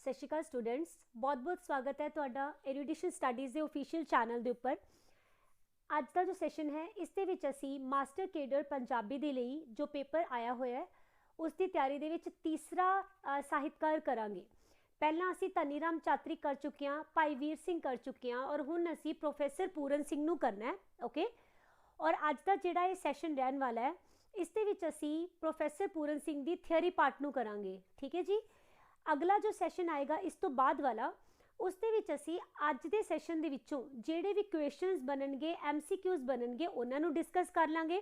सत श्री अकाल स्टूडेंट्स, बहुत बहुत स्वागत है तुहाडा एरुडिशन स्टडीज़ के ऑफिशियल चैनल के उपर। अज का जो सैशन है इस दे विच असी मास्टर केडर पंजाबी दे लई जो पेपर आया होया है उसकी तैयारी दे विच तीसरा साहित्यकार करांगे। पहला असी धनी राम चातरिक कर चुके हैं, भाई वीर सिंह कर चुके हैं और हुण असी प्रोफैसर पूरन सिंह नूं करना है। ओके, और अज का जिहड़ा ये सैशन रहन वाला है इस दे विच असी प्रोफैसर पूरन सिंह दी थियरी पार्ट नूं करांगे। ठीक है जी। अगला जो सैशन आएगा इस तो बाद वाला उस दे विच असी अज दे सैशन दे विचों जिहड़े भी क्वेश्चनस बननगे MCQs बननगे उन्हां नूं डिस्कस कर लांगे।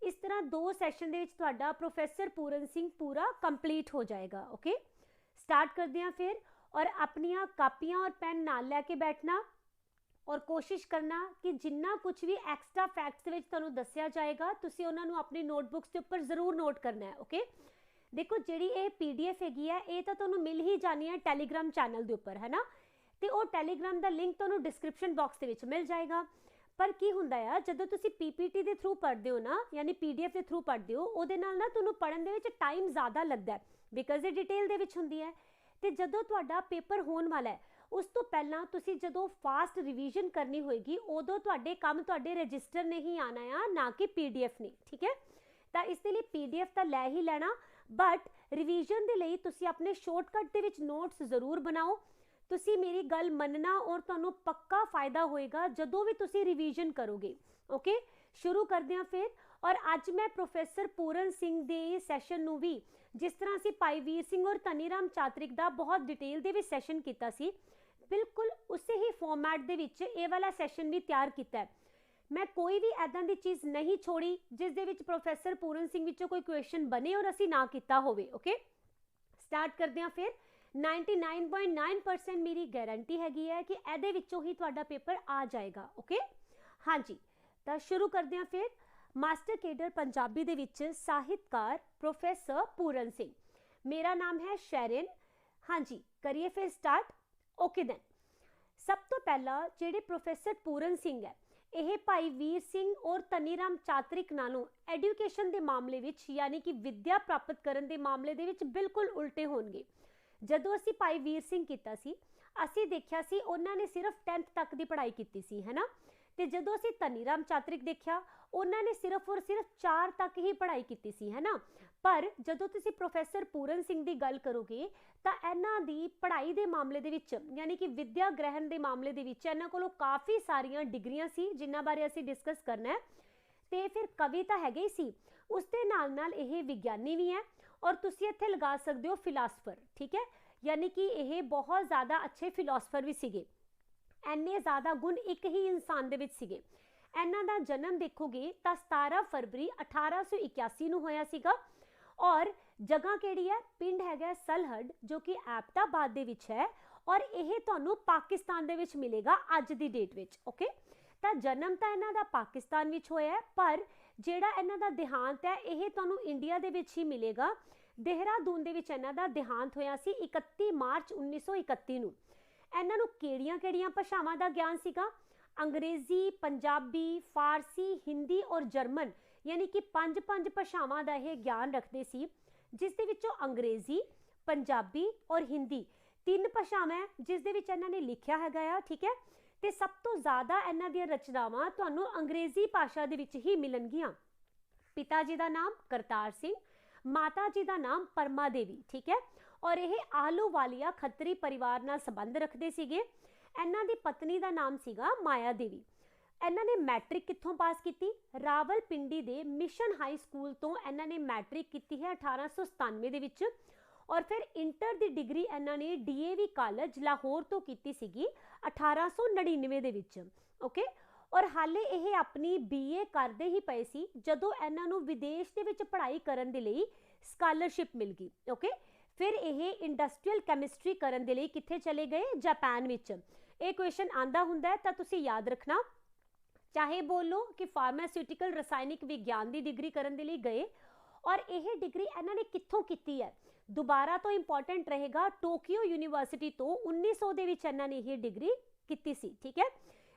इस तरह दो सैशन दे विच तुहाडा प्रोफैसर पूरन सिंह पूरा कंप्लीट हो जाएगा। ओके, स्टार्ट करते हैं फिर। और अपनियां कापियां और पेन नाल लैके बैठना और कोशिश करना कि जिन्ना कुछ भी एक्स्ट्रा फैक्ट्स दे विच तुहानूं दस्सिया जाएगा तुसीं उन्हां नूं अपनी नोटबुक्स के उपर जरूर नोट करना है। ओके, देखो जिहड़ी ये PDF हैगी है ये तो तुहानूं मिल ही जानी है टैलीग्राम चैनल के उपर, है ना। तो वो टैलीग्राम का लिंक तुहानूं डिस्क्रिप्शन बॉक्स के विच मिल जाएगा। पर की हुंदा है जदों तुसीं PPT के थ्रू पढ़ते हो ना, यानी PDF के थ्रू पढ़ते हो, उहदे नाल ना तुहानूं पढ़न दे विच टाइम ज़्यादा लगता है बिकॉज ये डिटेल दे विच हुंदी है। तो जदों तुहाडा पेपर होने वाला है उस तो पहला तुसीं जदों फास्ट रिवीजन करनी होएगी उदों तुहाडे काम तुहाडे रजिस्टर ने ही आना है, ना कि PDF ने। ठीक है, तो इसके लिए PDF तो लै ही लेना, बट रिवीजन के लिए तुसी अपने शॉर्टकट के विच नोट्स जरूर बनाओ। तुसी मेरी गल मनना और तुहानूं पक्का फायदा होएगा जदों भी तुसी रिवीजन करोगे। ओके, शुरू करते हैं फिर। और अज मैं प्रोफैसर पूरन सिंह दे सैशन नूं भी जिस तरह असीं भाई वीर सिंह और धनी राम चातरिक दा बहुत डिटेल दे विच सैशन कीता सी, बिल्कुल उसे ही फॉर्मैट दे विच ये वाला सैशन भी तैयार किया है। मैं कोई भी ऐदां दी चीज़ नहीं छोड़ी जिस दे विच प्रोफैसर पूरन सिंह विचों कोई क्वेश्चन बने और असी ना किता होवे। ओके, स्टार्ट करते हैं फिर। 99.9% मेरी गारंटी हैगी है कि ऐदे विचों ही तुहाडा पेपर आ जाएगा। ओके, हाँ जी, तो शुरू करते हैं फिर। मास्टर केडर पंजाबी दे विच साहित्यकार प्रोफैसर पूरन सिंह। मेरा नाम है शैरिन। हाँ जी, करिए फिर स्टार्ट। ओके देन, सब तो पहला जिहड़े प्रोफैसर पूरन सिंह है यह भाई वीर सिंह और धनी राम चातरिक नालों एजुकेशन के मामले विच यानी कि विद्या प्राप्त करने के मामले दे विच बिल्कुल उल्टे होणगे। जदों असी भाई वीर सिंह कीता सी असी देखिया सी उन्हां ने सिर्फ 10th तक की पढ़ाई कीती सी, है ना। ते जदों असी धनी राम चातरिक देखिया उन्हां ने सिर्फ और सिर्फ 4 तक ही पढ़ाई कीती सी, है ना। पर जदों तुसी प्रोफैसर पूरन सिंह की गल करोगे तो इन्हां दी पढ़ाई के मामले दे विच यानी कि विद्या ग्रहण के मामले दे विच इन्हां कोलों काफ़ी सारियां डिग्रियां सी जिन्हां बारे असी डिस्कस करना है। तो फिर कवि तो हैगे ही सी, उसके नाल नाल यह विग्यानी भी है और तुसी इत्थे लगा सकते हो फिलासफर। ठीक है, यानी कि यह बहुत ज़्यादा अच्छे फिलासफर भी सीगे। इन्ने ज़्यादा गुण एक ही इंसान दे विच सीगे। इन्हां दा जन्म देखोगे तो 17 फरवरी 1881 नूं होया सीगा और जगह केड़ी है, पिंड हैगा सलहड जो कि एबटाबाद दे विच है और यह तुहानूं पाकिस्तान दे विच मिलेगा अज दी डेट विच। ओके, तो जन्म तो इन्हां दा पाकिस्तान विच होया है पर जिहड़ा इन्हां दा देहांत है यह तुहानूं इंडिया दे विच ही मिलेगा। देहरादून दे विच इन्हां दा देहांत होया सी 31 मार्च 1931 नूं। इन्हां नूं किहड़ियां भाषावां दा ज्ञान सीगा? अंग्रेजी, पंजाबी, फारसी, हिंदी और जर्मन यानी कि 5 भाषावां दा यह ज्ञान रखते सी, जिस दे विचों अंग्रेजी, पंजाबी और हिंदी 3 भाषावां जिस दे विच इन्हां ने लिखिया हैगा। ठीक है, तो सब तो ज़्यादा इन्हां दी रचनावां तुहानूं अंग्रेजी भाषा दे विच ही मिलणगियां। पिता जी का नाम करतार सिंह, माता जी का नाम परमा देवी। ठीक है, और यह आहलूवालिया खत्तरी परिवार नाल संबंध रखते सीगे। इन्हां दी पत्नी का नाम सीगा माया देवी। इन्हां ने मैट्रिक कित्थों पास की? रावलपिंडी दे मिशन हाई स्कूल तो इन्हां ने मैट्रिक की है 1897 दे विच और फिर इंटर दी डिग्री इन्हां ने DAV कॉलेज लाहौर तो की सीगी 1899 दे विच। ओके, और हाले यह अपनी BA करते ही पे सी जदों इन्हां नूं विदेश दे विच पढ़ाई करन दे लई स्कॉलरशिप मिल गई। ओके, फिर यह इंडस्ट्रीयल कैमिस्ट्री करन दे लई कित्थे चले गए? जापान विच। ये क्वेश्चन आंदा हुंदा है तो तुसी याद रखना, चाहे बोलो कि फार्मास्यूटिकल रसायनिक विज्ञान की डिग्री करन दे लई गए और यह डिग्री इन्हां ने कित्थों कीती है? दोबारा तो इंपॉर्टेंट रहेगा, टोक्यो यूनीवर्सिटी तो 1900 दे विच इन्हां ने यह डिग्री कीती सी। ठीक है,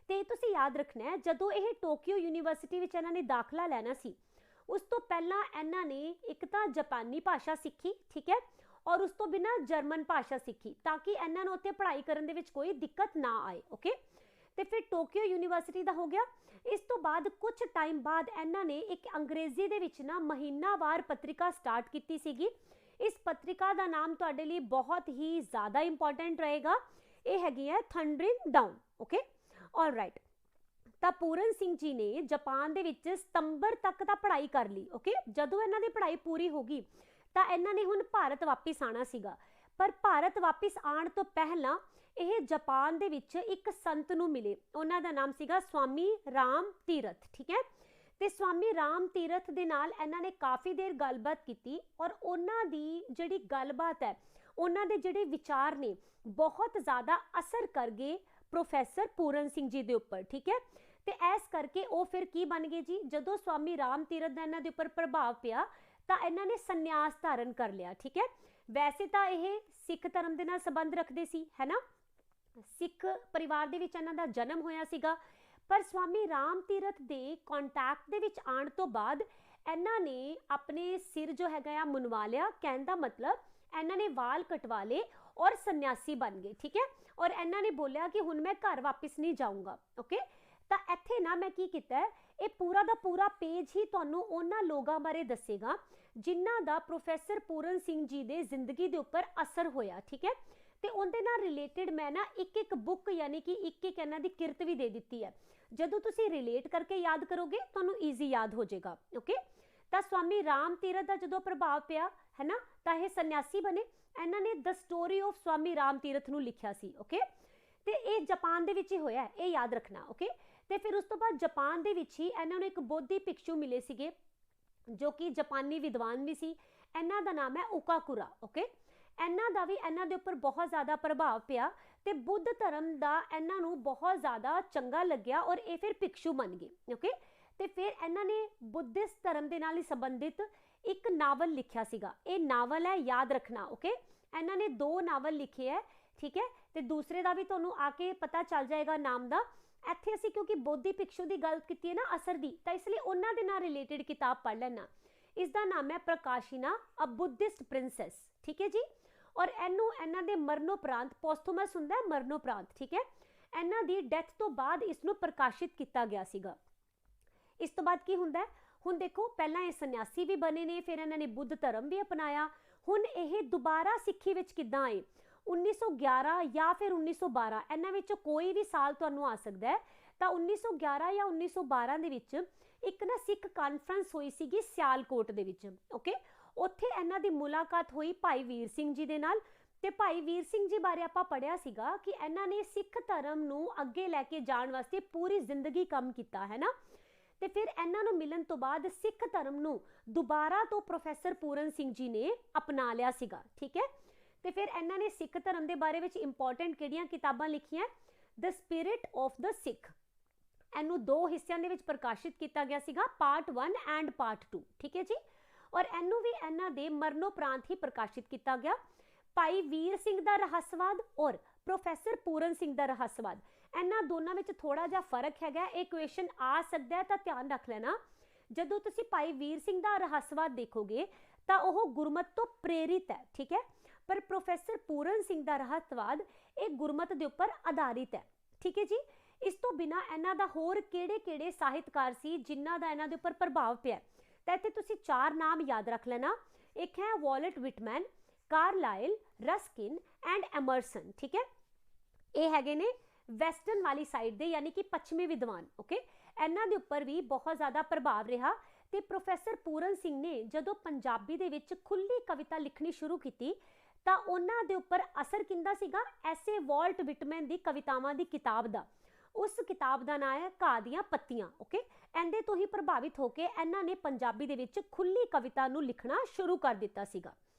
तो तुसी याद रखना है जदों यह टोक्यो यूनीवर्सिटी विच इन्हां ने दाखला लैना सी उस तो पहला इन्हां ने एक तो जापानी भाषा सीखी। ठीक है, और उस तो बिना जर्मन भाषा सीखी ताकि इन्हां नूं उत्थे पढ़ाई करन दे विच कोई दिक्कत ना आए। ओके, तो फिर टोक्यो यूनीवर्सिटी का हो गया। इस तो बाद कुछ टाइम बाद इन्हां ने एक अंग्रेजी दे विच ना महीनावार पत्रिका स्टार्ट की सीगी। इस पत्रिका का नाम तुहाडे लई बहुत ही ज़्यादा इंपॉर्टेंट रहेगा, ये हैगी है thundering down. Okay, all right. तो पूरन सिंह जी ने जापान दे विच सितंबर तक दा पढ़ाई कर ली। ओके, जदों इन्हां दी पढ़ाई पूरी हो गई तो इन्हां ने हुण भारत वापस आना सीगा, पर भारत वापस आने तो पहला यह जापान दे विच एक संत नूं मिले, उन्हां दा नाम सीगा स्वामी राम तीरथ। ठीक है, तो स्वामी राम तीरथ दे नाल इन्हां ने काफ़ी देर गलबात की और उन्हां दी जिहड़ी गलबात है, उन्हां दे जिहड़े विचार ने बहुत ज़्यादा असर कर गए प्रोफैसर पूरन सिंह जी दे उपर। ठीक है, तो इस करके वो फिर की बन गए जी, जदों स्वामी राम तीरथ का इन्हां दे उपर प्रभाव पिया तो इन्हां ने संन्यास धारण कर लिया। ठीक है, वैसे तो यह सिख धर्म के नाल संबंध रखते सी, है ना, सिख परिवार दे विच इन्हां दा जन्म होया सीगा, पर स्वामी राम तीरथ दे कॉन्टैक्ट दे विच आउण तो बाद इन्हां ने अपने सिर जो हैगा मुनवा लिया, कहण दा मतलब इन्हां ने वाल कटवा ले और सन्यासी बन गए। ठीक है, और इन्हां ने बोलिया कि हुण मैं घर वापस नहीं जाऊँगा। ओके, तो इत्थे ना मैं की कीता है, ये पूरा दा पूरा पेज ही तुहानूं उन्हां लोगां बारे दसेगा जिन्हां दा प्रोफैसर पूरन सिंह जी दे जिंदगी दे उपर असर होया। ठीक है, तो उनके नाल रिलेटिड मैं ना एक एक बुक यानी कि एक एक इन्हां दी किरत भी दे दी है, जदों तुसीं रिलेट करके याद करोगे तुहानूं ईजी याद हो जाएगा। ओके, तो स्वामी राम तीरथ का जदों प्रभाव पिया है ना, तो यह सन्यासी बने। इन्हां ने द स्टोरी ऑफ स्वामी राम तीरथ नूं लिखिया सी। ओके, तो ये जापान दे विच ही होया, ये याद रखना। ओके, तो फिर उस तो बाद जापान दे विच ही इन्हां नूं एक बोधि भिक्षु मिले सीगे जो कि जापानी विद्वान भी सी, इन्हां दा नाम है उकाकुरा। ओके, इन्हां दा भी इन्हां दे उपर बहुत ज़्यादा प्रभाव पिया ते बुद्ध धर्म दा इन्हां नूं बहुत ज़्यादा चंगा लग्या और ये फिर भिक्षु बन गए। ओके, तो फिर इन्हां ने बुद्धिस्ट धर्म दे नाल संबंधित एक नावल लिखिया सीगा, ये नावल है, याद रखना। ओके, इन्हां ने 2 नावल लिखे है। ठीक है, तो दूसरे का भी तुहानूं आके पता चल जाएगा नाम का। इत्थे असीं क्योंकि बोधि भिक्षु की गल की है ना असर दी, तो इसलिए उन्हां दे नाल रिलेटेड किताब पढ़ लेना। इसका नाम है प्रकाशिना अ बुद्धिस्ट प्रिंसैस। ठीक है जी, और इनू इन्हां दे मरणोपरांत पोस्थुमस हुंदा है, मरणोपरांत। ठीक है, इन्हां दी डेथ तो बाद इसनूं प्रकाशित किया गया सीगा। इस तो बाद की हुंदा है, हुण देखो पहला ये सन्यासी भी बने ने, फिर इन्हां ने बुद्ध धर्म भी अपनाया। हुण ये दोबारा सिੱਖੀ विच किद्दां आए, 1911 या फिर 1912, इन्हां विचों कोई भी साल तुहानूं आ सकदा है। तो 1911 या 1912 दे विच एक ना सिख कॉन्फ्रेंस हुई सीगी सियालकोट दे विच। ओके, उत्थे इन्हां दी मुलाकात हुई भाई वीर सिंह जी दे नाल। ते भाई वीर सिंह जी बारे आपां पढ़िया सीगा कि इन्हां ने सिख धर्म नूं अगे लैके जाण वास्ते पूरी जिंदगी काम कीता है ना। ते फिर इन्हां नूं मिलण तो बाद सिख धर्म नूं दुबारा तो प्रोफैसर पूरन सिंह जी ने अपना लिया सीगा। ठीक है, तो फिर इन्हां ने सिख धर्म के बारे में इंपॉर्टेंट किहड़ियां किताबां लिखियां, the spirit of the Sikh, इनू 2 हिस्सों के प्रकाशित किया गया सीगा, पार्ट 1 एंड पार्ट 2। ठीक है जी, और इनू भी इन्हां दे मरणोपरांत ही प्रकाशित किया गया। भाई वीर सिंह का रहस्यवाद और प्रोफैसर पूरन सिंह का रहस्यवाद, इन्हां दोनों में थोड़ा जिहा फर्क है। एक क्वेश्चन आ सकता है, तो ध्यान रख लेना, जदों तुसीं भाई वीर सिंह का रहस्यवाद देखोगे तो वह गुरमत तो प्रेरित है। ठीक है, पर प्रोफैसर पूरन सिंह का रहस्यवाद एक गुरमत के उपर आधारित है। ठीक है जी, इस तो बिना इन्हां दा होर किहड़े-किहड़े साहित्यकार सी जिन्हां दा इन्हां दे उपर प्रभाव पिया, तो इत्थे तुसीं 4 नाम याद रख लेना। एक है Walt Whitman, Carlyle, Ruskin and Emerson. ठीक है, ये हैगे ने वैसटर्न वाली साइड दे यानी कि पश्चिमी विद्वान। ओके, इन्हां दे उपर भी बहुत ज़्यादा प्रभाव रहा। ते प्रोफैसर पूरन सिंह ने जदों पंजाबी दे विच खुली कविता लिखनी शुरू की तो उन्हां दे उपर असर किंदा सीगा, ऐसे वॉल्ट विटमैन की कवितावां की किताब दा। उस किताब का नाम है घाह दीआं पत्तियां। ओके, इहदे तो ही प्रभावित होकर इन्हां ने पंजाबी दे विच खुली कविता नूं लिखना शुरू कर दिता सीगा।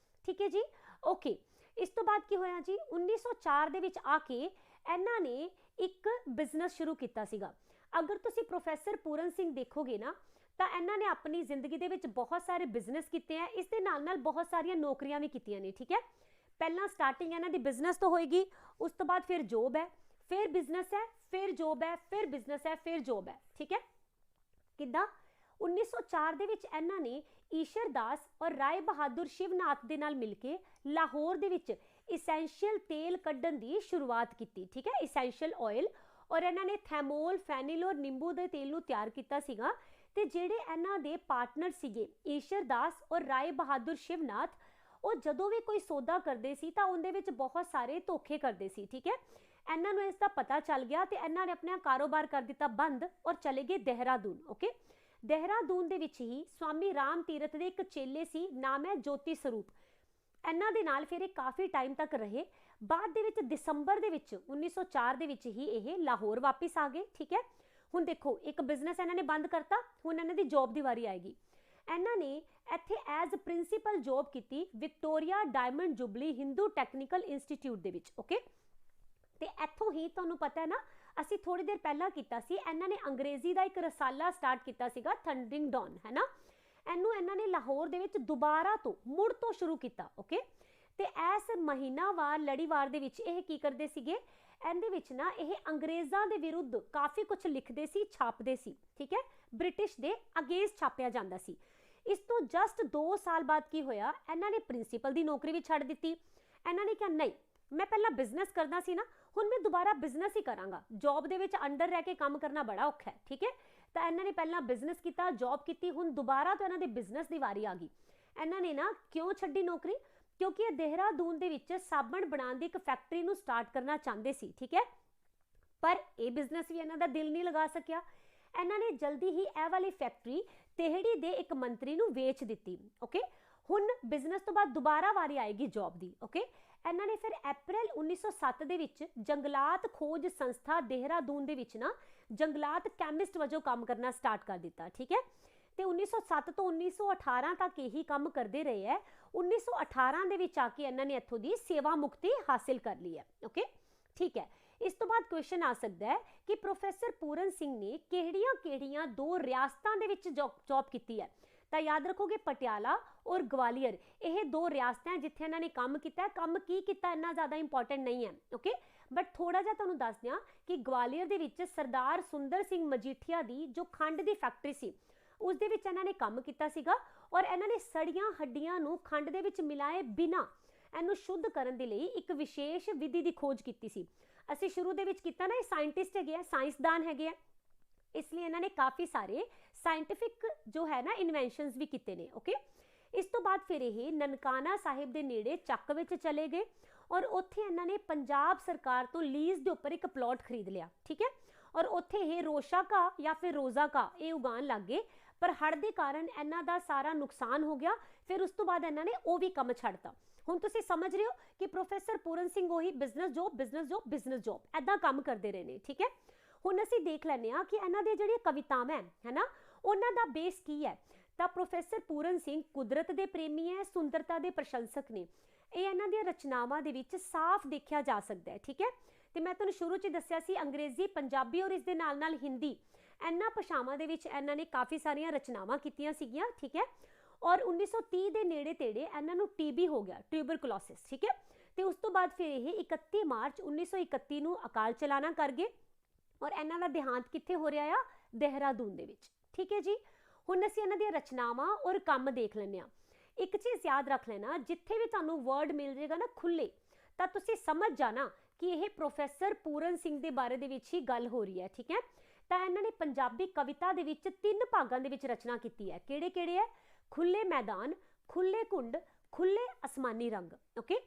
ठीक है जी, ओके, इस तो बाद की होया जी, 1904 दे विच आके इन्हां ने एक बिजनेस शुरू किया सीगा। अगर तुसीं प्रोफैसर पूरन सिंह देखोगे ना तो इन्हां ने अपनी जिंदगी दे विच बहुत सारे बिजनेस किए हैं, इस दे नाल नाल बहुत सारिया नौकरियां भी कीतियां ने। ठीक है, पहला स्टार्टिंग इन्हां दी बिजनेस तो होएगी, उस तो बाद फिर जॉब है, फिर बिजनेस है, फिर जॉब है, फिर बिजनेस है, फिर जॉब है। ठीक है, किद्दां 1904 दे विच इन्हां ने ਈਸ਼ਰ ਦਾਸ और राय बहादुर शिवनाथ ਦੇ ਨਾਲ ਮਿਲ ਕੇ ਲਾਹੌਰ ਦੇ ਵਿੱਚ ਇਸੈਂਸ਼ੀਅਲ ਤੇਲ ਕੱਢਣ ਦੀ ਸ਼ੁਰੂਆਤ ਕੀਤੀ। ਠੀਕ ਹੈ, ਇਸੈਂਸ਼ੀਅਲ ਆਇਲ। ਔਰ ਇਹਨਾਂ ਨੇ ਥੈਮੋਲ, ਫੈਨਿਲ ਔਰ ਨਿੰਬੂ ਦੇ ਤੇਲ ਨੂੰ ਤਿਆਰ ਕੀਤਾ ਸੀਗਾ। ਤੇ ਜਿਹੜੇ ਇਹਨਾਂ ਦੇ ਪਾਰਟਨਰ ਸੀਗੇ ਈਸ਼ਰ ਦਾਸ ਔਰ ਰਾਏ ਬਹਾਦਰ ਸ਼ਿਵਨਾਥ, ਉਹ ਜਦੋਂ ਵੀ ਕੋਈ ਸੌਦਾ ਕਰਦੇ ਸੀ ਤਾਂ ਉਹਦੇ ਵਿੱਚ ਬਹੁਤ ਸਾਰੇ ਧੋਖੇ ਕਰਦੇ ਸੀ। ਠੀਕ ਹੈ, ਇਹਨਾਂ ਨੂੰ ਇਸ ਦਾ ਪਤਾ ਚੱਲ ਗਿਆ ਤੇ ਇਹਨਾਂ ਨੇ ਆਪਣਾ ਕਾਰੋਬਾਰ ਕਰ ਦਿੱਤਾ ਬੰਦ ਔਰ ਚਲੇ ਗਏ ਦੇਹਰਾਦੂਨ। ਓਕੇ, ਦੇਹਰਾਦੂਨ ਦੇ ਵਿੱਚ ਹੀ ਸਵਾਮੀ ਰਾਮ ਤੀਰਥ ਦੇ ਇੱਕ ਚੇਲੇ ਸੀ, ਨਾਮ ਹੈ ਜੋਤੀ ਸਰੂਪ। ਇਹਨਾਂ ਦੇ ਨਾਲ ਫਿਰ ਇਹ ਕਾਫੀ ਟਾਈਮ ਤੱਕ ਰਹੇ। ਬਾਅਦ ਦੇ ਵਿੱਚ ਦਸੰਬਰ ਦੇ ਵਿੱਚ 1904 ਦੇ ਵਿੱਚ ਹੀ ਇਹ ਲਾਹੌਰ ਵਾਪਿਸ ਆ ਗਏ। ਠੀਕ ਹੈ, ਹੁਣ ਦੇਖੋ ਇੱਕ ਬਿਜ਼ਨਸ ਇਹਨਾਂ ਨੇ ਬੰਦ ਕਰਤਾ, ਹੁਣ ਇਹਨਾਂ ਦੀ ਜੌਬ ਦੀ ਵਾਰੀ ਆਏਗੀ। ਇਹਨਾਂ ਨੇ ਇੱਥੇ ਐਜ਼ ਪ੍ਰਿੰਸੀਪਲ ਜੌਬ ਕੀਤੀ Victoria diamond jubilee Hindu technical institute ਦੇ ਵਿੱਚ। ਓਕੇ, ਤੇ ਇੱਥੋਂ ਹੀ ਤੁਹਾਨੂੰ ਪਤਾ ਹੈ ਨਾ, ਅਸੀਂ ਥੋੜੀ ਦੇਰ ਪਹਿਲਾਂ ਕੀਤਾ ਸੀ, ਇਹਨਾਂ ਨੇ ਅੰਗਰੇਜ਼ੀ ਦਾ ਇੱਕ ਰਸਾਲਾ ਸਟਾਰਟ ਕੀਤਾ ਸੀਗਾ ਥੰਡਰਿੰਗ ਡੌਨ, ਹੈ ਨਾ। ਇਹਨੂੰ ਇਹਨਾਂ ਨੇ ਲਾਹੌਰ ਦੇ ਵਿੱਚ ਦੁਬਾਰਾ ਤੋਂ ਮੁੜ ਤੋਂ ਸ਼ੁਰੂ ਕੀਤਾ। ਓਕੇ, ਤੇ ਇਸ ਮਹੀਨਾਵਾਰ ਲੜੀਵਾਰ ਦੇ ਵਿੱਚ ਇਹ ਕੀ ਕਰਦੇ ਸੀਗੇ, ਇਹਦੇ ਵਿੱਚ ਨਾ ਇਹ ਅੰਗਰੇਜ਼ਾਂ ਦੇ ਵਿਰੁੱਧ ਕਾਫੀ ਕੁਝ ਲਿਖਦੇ ਸੀ, ਛਾਪਦੇ ਸੀ। ਠੀਕ ਹੈ, ਬ੍ਰਿਟਿਸ਼ ਦੇ ਅਗੇਂਸਟ ਛਾਪਿਆ ਜਾਂਦਾ ਸੀ। ਇਸ ਤੋਂ ਜਸਟ 2 ਸਾਲ ਬਾਅਦ ਕੀ ਹੋਇਆ, ਇਹਨਾਂ ਨੇ ਪ੍ਰਿੰਸੀਪਲ ਦੀ ਨੌਕਰੀ ਵੀ ਛੱਡ ਦਿੱਤੀ। ਇਹਨਾਂ ਨੇ ਕਿਹਾ ਨਹੀਂ, ਮੈਂ ਪਹਿਲਾਂ ਬਿਜ਼ਨਸ ਕਰਦਾ ਸੀ ਨਾ, ਹੁਣ ਮੈਂ ਦੁਬਾਰਾ ਬਿਜ਼ਨਸ ਹੀ ਕਰਾਂਗਾ। ਜੌਬ ਦੇ ਵਿੱਚ ਅੰਡਰ ਰਹਿ ਕੇ ਕੰਮ ਕਰਨਾ ਬੜਾ ਔਖਾ ਹੈ। ਠੀਕ ਹੈ, ਤਾਂ ਇਹਨਾਂ ਨੇ ਪਹਿਲਾਂ ਬਿਜ਼ਨਸ ਕੀਤਾ, ਜੌਬ ਕੀਤੀ, ਹੁਣ ਦੁਬਾਰਾ ਤੋਂ ਇਹਨਾਂ ਦੇ ਬਿਜ਼ਨਸ ਦੀ ਵਾਰੀ ਆ ਗਈ। ਇਹਨਾਂ ਨੇ ਨਾ ਕਿਉਂ ਛੱਡੀ ਨੌਕਰੀ, ਕਿਉਂਕਿ ਇਹ ਦੇਹਰਾਦੂਨ ਦੇ ਵਿੱਚ ਸਾਬਣ ਬਣਾਉਣ ਦੀ ਇੱਕ ਫੈਕਟਰੀ ਨੂੰ ਸਟਾਰਟ ਕਰਨਾ ਚਾਹੁੰਦੇ ਸੀ। ਠੀਕ ਹੈ, ਪਰ ਇਹ ਬਿਜ਼ਨਸ ਵੀ ਇਹਨਾਂ ਦਾ ਦਿਲ ਨਹੀਂ ਲਗਾ ਸਕਿਆ। ਇਹਨਾਂ ਨੇ ਜਲਦੀ ਹੀ ਇਹ ਵਾਲੀ ਫੈਕਟਰੀ ਤੇਹੜੀ ਦੇ ਇੱਕ ਮੰਤਰੀ ਨੂੰ ਵੇਚ ਦਿੱਤੀ। ਓਕੇ, ਹੁਣ ਬਿਜ਼ਨਸ ਤੋਂ ਬਾਅਦ ਦੁਬਾਰਾ ਵਾਰੀ ਆਏਗੀ ਜੌਬ ਦੀ। ਓਕੇ, ਇਹਨਾਂ ਨੇ ਫਿਰ ਅਪ੍ਰੈਲ 1907 ਦੇ ਵਿੱਚ ਜੰਗਲਾਤ ਖੋਜ ਸੰਸਥਾ ਦੇਹਰਾਦੂਨ ਦੇ ਵਿੱਚ ਨਾ ਜੰਗਲਾਤ ਕੈਮਿਸਟ ਵਜੋਂ ਕੰਮ ਕਰਨਾ ਸਟਾਰਟ ਕਰ ਦਿੱਤਾ। ਠੀਕ ਹੈ, ਤੇ 1907 ਤੋਂ 1918 ਤੱਕ ਇਹੀ ਕੰਮ ਕਰਦੇ ਰਹੇ ਹੈ। 1918 ਦੇ ਵਿੱਚ ਆ ਕੇ ਇਹਨਾਂ ਨੇ ਇੱਥੋਂ ਦੀ ਸੇਵਾ ਮੁਕਤੀ ਹਾਸਿਲ ਕਰ ਲਈ ਹੈ। ਓਕੇ, ਠੀਕ ਹੈ। ਇਸ ਤੋਂ ਬਾਅਦ ਕੁਐਸਚਨ ਆ ਸਕਦਾ ਹੈ ਕਿ ਪ੍ਰੋਫੈਸਰ ਪੂਰਨ ਸਿੰਘ ਨੇ ਕਿਹੜੀਆਂ-ਕਿਹੜੀਆਂ 2 ਰਿਆਸਤਾਂ ਦੇ ਵਿੱਚ ਜੌਬ ਕੀਤੀ ਹੈ। ਤਾਂ ਯਾਦ ਰੱਖੋਗੇ ਪਟਿਆਲਾ ਔਰ ਗਵਾਲੀਅਰ, ਇਹ 2 ਰਿਆਸਤਾਂ ਜਿੱਥੇ ਇਹਨਾਂ ਨੇ ਕੰਮ ਕੀਤਾ। ਕੰਮ ਕੀ ਕੀਤਾ ਇੰਨਾ ਜ਼ਿਆਦਾ ਇੰਪੋਰਟੈਂਟ ਨਹੀਂ ਹੈ। ਓਕੇ, ਬਟ ਥੋੜਾ ਜਿਹਾ ਤੁਹਾਨੂੰ ਦੱਸ ਦਿਆਂ ਕਿ ਗਵਾਲੀਅਰ ਦੇ ਵਿੱਚ ਸਰਦਾਰ ਸੁੰਦਰ ਸਿੰਘ ਮਜੀਠੀਆ ਦੀ ਜੋ ਖੰਡ ਦੀ ਫੈਕਟਰੀ ਸੀ, ਉਸ ਦੇ ਵਿੱਚ ਇਹਨਾਂ ਨੇ ਕੰਮ ਕੀਤਾ ਸੀਗਾ। ਔਰ ਇਹਨਾਂ ਨੇ ਸੜੀਆਂ ਹੱਡੀਆਂ ਨੂੰ ਖੰਡ ਦੇ ਵਿੱਚ ਮਿਲਾਏ ਬਿਨਾ ਇਹਨੂੰ ਸ਼ੁੱਧ ਕਰਨ ਦੇ ਲਈ ਇੱਕ ਵਿਸ਼ੇਸ਼ ਵਿਧੀ ਦੀ ਖੋਜ ਕੀਤੀ ਸੀ। ਅਸੀਂ ਸ਼ੁਰੂ ਦੇ ਵਿੱਚ ਕੀਤਾ ਨਾ, ਇਹ ਸਾਇੰਟਿਸਟ ਹੈਗੇ ਆ, ਸਾਇੰਸਦਾਨ ਹੈਗੇ ਆ, ਇਸ ਲਈ ਇਹਨਾਂ ਨੇ ਕਾਫੀ ਸਾਰੇ ਸਾਇੰਟਿਫਿਕ ਜੋ ਹੈ ਨਾ ਇਨਵੈਂਸ਼ਨਸ ਵੀ ਕੀਤੇ ਨੇ। ਓਕੇ, ਇਸ ਤੋਂ ਬਾਅਦ ਫਿਰ ਇਹ ਨਨਕਾਣਾ ਸਾਹਿਬ ਦੇ ਨੇੜੇ ਚੱਕ ਵਿੱਚ ਚਲੇ ਗਏ ਔਰ ਉੱਥੇ ਇਹਨਾਂ ਨੇ ਪੰਜਾਬ ਸਰਕਾਰ ਤੋਂ ਲੀਜ਼ ਦੇ ਉੱਪਰ ਇੱਕ ਪਲਾਟ ਖਰੀਦ ਲਿਆ। ਠੀਕ ਹੈ, ਔਰ ਉੱਥੇ ਇਹ ਰੋਸ਼ਾ ਘਾਹ ਜਾਂ ਫਿਰ ਰੋਜ਼ਾ ਘਾਹ ਇਹ ਉਗਾਉਣ ਲੱਗ ਗਏ। ਪਰ ਹੜ੍ਹ ਦੇ ਕਾਰਨ ਇਹਨਾਂ ਦਾ ਸਾਰਾ ਨੁਕਸਾਨ ਹੋ ਗਿਆ। ਫਿਰ ਉਸ ਤੋਂ ਬਾਅਦ ਇਹਨਾਂ ਨੇ ਉਹ ਵੀ ਕੰਮ ਛੱਡਤਾ। ਹੁਣ ਤੁਸੀਂ ਸਮਝ ਰਹੇ ਹੋ ਕਿ ਪ੍ਰੋਫੈਸਰ ਪੂਰਨ ਸਿੰਘ ਉਹੀ ਬਿਜ਼ਨਸ ਜੌਬ ਐਦਾਂ ਕੰਮ ਕਰਦੇ ਰਹੇ ਨੇ। ਠੀਕ ਹੈ, ਹੁਣ ਅਸੀਂ ਦੇਖ ਲੈਂਦੇ ਹਾਂ ਕਿ ਇਹਨਾਂ ਦੇ ਜਿਹੜੀਆਂ ਕਵਿਤਾਵਾਂ ਹੈ ਨਾ, ਉਹਨਾਂ ਦਾ ਬੇਸ ਕੀ ਹੈ। ਤਾਂ ਪ੍ਰੋਫੈਸਰ ਪੂਰਨ ਸਿੰਘ ਕੁਦਰਤ ਦੇ ਪ੍ਰੇਮੀ ਹੈ, ਸੁੰਦਰਤਾ ਦੇ ਪ੍ਰਸ਼ੰਸਕ ਨੇ। ਇਹ ਇਹਨਾਂ ਦੀਆਂ ਰਚਨਾਵਾਂ ਦੇ ਵਿੱਚ ਸਾਫ਼ ਦੇਖਿਆ ਜਾ ਸਕਦਾ ਹੈ। ਠੀਕ ਹੈ, ਤੇ ਮੈਂ ਤੁਹਾਨੂੰ ਸ਼ੁਰੂ 'ਚ ਦੱਸਿਆ ਸੀ ਅੰਗਰੇਜ਼ੀ, ਪੰਜਾਬੀ ਔਰ ਇਸ ਦੇ ਨਾਲ ਹਿੰਦੀ, ਇਹਨਾਂ ਭਾਸ਼ਾਵਾਂ ਦੇ ਵਿੱਚ ਇਹਨਾਂ ਨੇ ਕਾਫੀ ਸਾਰੀਆਂ ਰਚਨਾਵਾਂ ਕੀਤੀਆਂ ਸੀਗੀਆਂ। ਠੀਕ ਹੈ, ਔਰ 1930 ਦੇ ਨੇੜੇ ਤੇੜੇ ਇਹਨਾਂ ਨੂੰ TB ਹੋ ਗਿਆ, ਟਿਊਬਰਕਲੋਸਿਸ। ਠੀਕ ਹੈ, ਤੇ ਉਸ ਤੋਂ ਬਾਅਦ ਫਿਰ ਇਹ 31 ਮਾਰਚ 1931 ਨੂੰ ਅਕਾਲ ਚਲਾਣਾ ਕਰ ਗਏ ਔਰ ਇਹਨਾਂ ਦਾ ਦੇਹਾਂਤ ਕਿੱਥੇ ਹੋ ਰਿਹਾ ਆ, ਦੇਹਰਾਦੂਨ ਦੇ ਵਿੱਚ। ਠੀਕ ਹੈ ਜੀ, ਹੁਣ ਅਸੀਂ ਇਹਨਾਂ ਦੀਆਂ ਰਚਨਾਵਾਂ ਔਰ ਕੰਮ ਦੇਖ ਲੈਂਦੇ ਹਾਂ। ਇੱਕ ਚੀਜ਼ ਯਾਦ ਰੱਖ ਲੈਣਾ, ਜਿੱਥੇ ਵੀ ਤੁਹਾਨੂੰ ਵਰਡ ਮਿਲ ਜਾਏਗਾ ਨਾ ਖੁੱਲੇ, ਤਾਂ ਤੁਸੀਂ ਸਮਝ ਜਾਣਾ ਕਿ ਇਹ ਪ੍ਰੋਫੈਸਰ ਪੂਰਨ ਸਿੰਘ ਦੇ ਬਾਰੇ ਦੇ ਵਿੱਚ ਹੀ ਗੱਲ ਹੋ ਰਹੀ ਹੈ। ਠੀਕ ਹੈ, ਤਾਂ ਇਹਨਾਂ ਨੇ ਪੰਜਾਬੀ ਕਵਿਤਾ ਦੇ ਵਿੱਚ 3 ਭਾਗਾਂ ਦੇ ਵਿੱਚ ਰਚਨਾ ਕੀਤੀ ਹੈ। ਕਿਹੜੇ ਹੈ? ਖੁੱਲੇ ਮੈਦਾਨ, ਖੁੱਲੇ ਕੁੰਡ, ਖੁੱਲੇ ਅਸਮਾਨੀ ਰੰਗ। ਓਕੇ,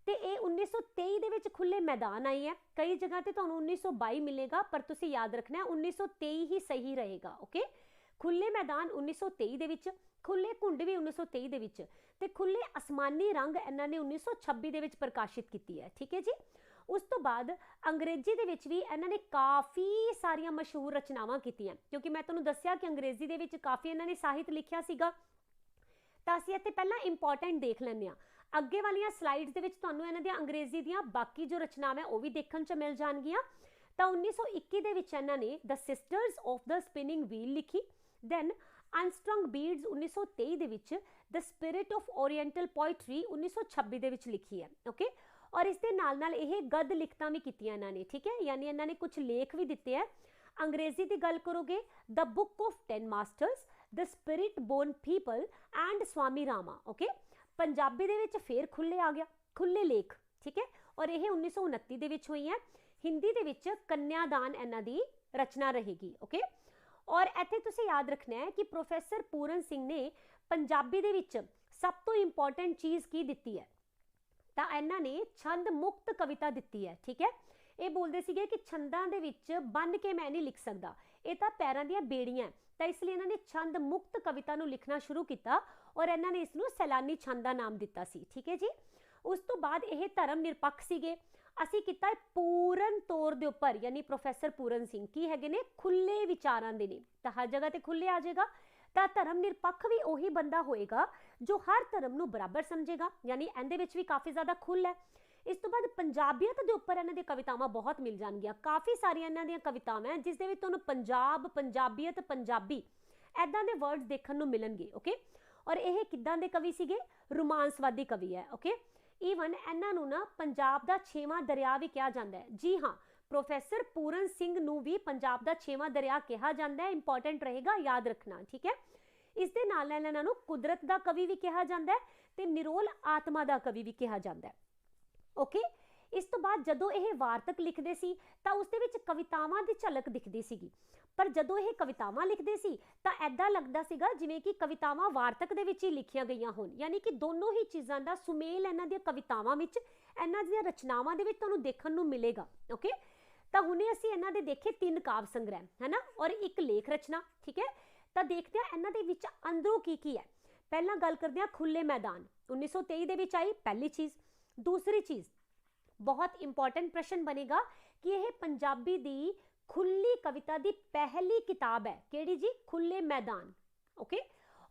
ਤੇ ਇਹ 1923 ਦੇ ਵਿੱਚ ਖੁੱਲੇ ਮੈਦਾਨ ਆਈ ਹੈ। ਕਈ ਜਗ੍ਹਾ ਤੇ ਤੁਹਾਨੂੰ 1922 ਮਿਲੇਗਾ, ਪਰ ਤੁਸੀਂ ਯਾਦ ਰੱਖਣਾ 1923 ਹੀ ਸਹੀ ਰਹੇਗਾ। ਓਕੇ, ਖੁੱਲੇ ਮੈਦਾਨ 1923 ਦੇ ਵਿੱਚ, ਖੁੱਲੇ ਕੁੰਡ ਵੀ 1923 ਦੇ ਵਿੱਚ, ਤੇ ਖੁੱਲੇ ਅਸਮਾਨੀ ਰੰਗ ਇਹਨਾਂ ਨੇ 1926 ਦੇ ਵਿੱਚ ਪ੍ਰਕਾਸ਼ਿਤ ਕੀਤੀ ਹੈ। ਠੀਕ ਹੈ ਜੀ, ਉਸ ਤੋਂ ਬਾਅਦ ਅੰਗਰੇਜ਼ੀ ਦੇ ਵਿੱਚ ਵੀ ਇਹਨਾਂ ਨੇ ਕਾਫੀ ਸਾਰੀਆਂ ਮਸ਼ਹੂਰ ਰਚਨਾਵਾਂ ਕੀਤੀਆਂ, ਕਿਉਂਕਿ ਮੈਂ ਤੁਹਾਨੂੰ ਦੱਸਿਆ ਕਿ ਅੰਗਰੇਜ਼ੀ ਦੇ ਵਿੱਚ ਕਾਫੀ ਇਹਨਾਂ ਨੇ ਸਾਹਿਤ ਲਿਖਿਆ ਸੀਗਾ। ਤਾਂ ਅਸੀਂ ਇੱਥੇ ਪਹਿਲਾਂ ਇੰਪੋਰਟੈਂਟ ਦੇਖ ਲੈਂਦੇ ਹਾਂ। ਅੱਗੇ ਵਾਲੀਆਂ ਸਲਾਈਡਸ ਦੇ ਵਿੱਚ ਤੁਹਾਨੂੰ ਇਹਨਾਂ ਦੀਆਂ ਅੰਗਰੇਜ਼ੀ ਦੀਆਂ ਬਾਕੀ ਜੋ ਰਚਨਾਵਾਂ ਉਹ ਵੀ ਦੇਖਣ 'ਚ ਮਿਲ ਜਾਣਗੀਆਂ। ਤਾਂ 1921 ਦੇ ਵਿੱਚ ਇਹਨਾਂ ਨੇ the sisters of the spinning wheel ਲਿਖੀ। ਦੈਨ ਅਨਸਟਰੰਗ ਬੀਡਸ 1923 ਦੇ ਵਿੱਚ, the spirit of oriental poetry 1926 ਦੇ ਵਿੱਚ ਲਿਖੀ ਹੈ। ਓਕੇ, ਔਰ ਇਸ ਦੇ ਨਾਲ ਇਹ ਗਦ ਲਿਖਤਾਂ ਵੀ ਕੀਤੀਆਂ ਇਹਨਾਂ ਨੇ। ਠੀਕ ਹੈ, ਯਾਨੀ ਇਹਨਾਂ ਨੇ ਕੁਝ ਲੇਖ ਵੀ ਦਿੱਤੇ ਹੈ। ਅੰਗਰੇਜ਼ੀ ਦੀ ਗੱਲ ਕਰੋਗੇ, the book of 10 masters, the spirit born people and Swami Rama. Okay, Punjabi दे विच फिर खुले आ गया, खुले लेख, ठीक है, और यह 1929 दे विच हुई है। हिंदी दे विच कन्यादान इन्हां दी रचना रहेगी। ओके, और इत्थे तुसीं याद रखना है कि प्रोफैसर पूरन सिंह ने पंजाबी दे विच सब तो इंपॉर्टेंट चीज़ की दिती है, तो इन्हां ने छंद मुक्त कविता दिती है। ठीक है, ये बोलते सीगे कि छंदां दे विच बन के मैं नहीं लिख सकदा, ये तो पैरां दीयां बेड़ियां, तो इसलिए इन्होंने छंद मुक्त कविता नूं लिखना शुरू किया और इन्होंने इसनूं सैलानी छंद का नाम दिता सी। ठीक है जी, उस तो बाद यह धर्म निरपक्ष सीगे। असीं किता पूਰਨ तौर दे उपर, यानी प्रोफैसर पूरन सिंह की हैगे ने खुले विचारां दे ने, तो हर जगह ते खुले आ जाएगा। तो धर्म निरपक्ष भी उही बंदा होएगा जो हर धर्म नूं बराबर समझेगा, यानी इहदे विच भी काफ़ी ज़्यादा खुल है। इस तो बाद पंजाबियत के उपर इन्हां दी कवितावां बहुत मिल जाणगियां, काफ़ी सारियां इन्हां दियां कवितावां हैं जिस दे विच तुहानूं पंजाब, पंजाबियत, पंजाबी ऐदां दे वर्ड्स देखण नूं मिलणगे। ओके, और यह किदां दे कवि सीगे? रोमांसवादी कवि है। ओके, ईवन इन्हां नूं ना पंजाब दा 6वां दरिया भी कहा जाता है। जी हाँ, प्रोफैसर पूरन सिंह नूं भी पंजाब दा 6वां दरिया कहा जाता है, इंपॉर्टेंट रहेगा, याद रखना। ठीक है, इस दे नाल इन्हां नूं कुदरत दा कवि भी कहा जाता है ते निरोल आत्मा दा कवि भी कहा जाता है। ओके, इस तो बाद जदों यह वार्तक लिखते सी तां उस दे विच कवितावां दी झलक दिखदी सीगी, पर जदों यह कवितावां लिखते सी तां ऐदां लगदा सीगा जिवें कि कवितावां वार्तक दे विच ही लिखियां गईयां होण, यानी कि दोनों ही चीज़ां दा सुमेल इन्हां दी कवितावां विच, इन्हां दी रचनावां दे विच तुहानूं देखण नूं मिलेगा। ओके, तो हुणे असीं इन्हां दे देखे 3 काव्य संग्रह है ना, और एक लेख रचना। ठीक है, तो देखते हैं इन्हां दे विच अंदरों की है। पहला गल करते हैं खुले मैदान, 1923 दे विच आई पहली चीज़। दूसरी चीज़, बहुत इंपॉर्टेंट प्रश्न बनेगा कि यह पंजाबी दी खुली कविता दी पहली किताब है, केड़ी जी? खुले मैदान। ओके,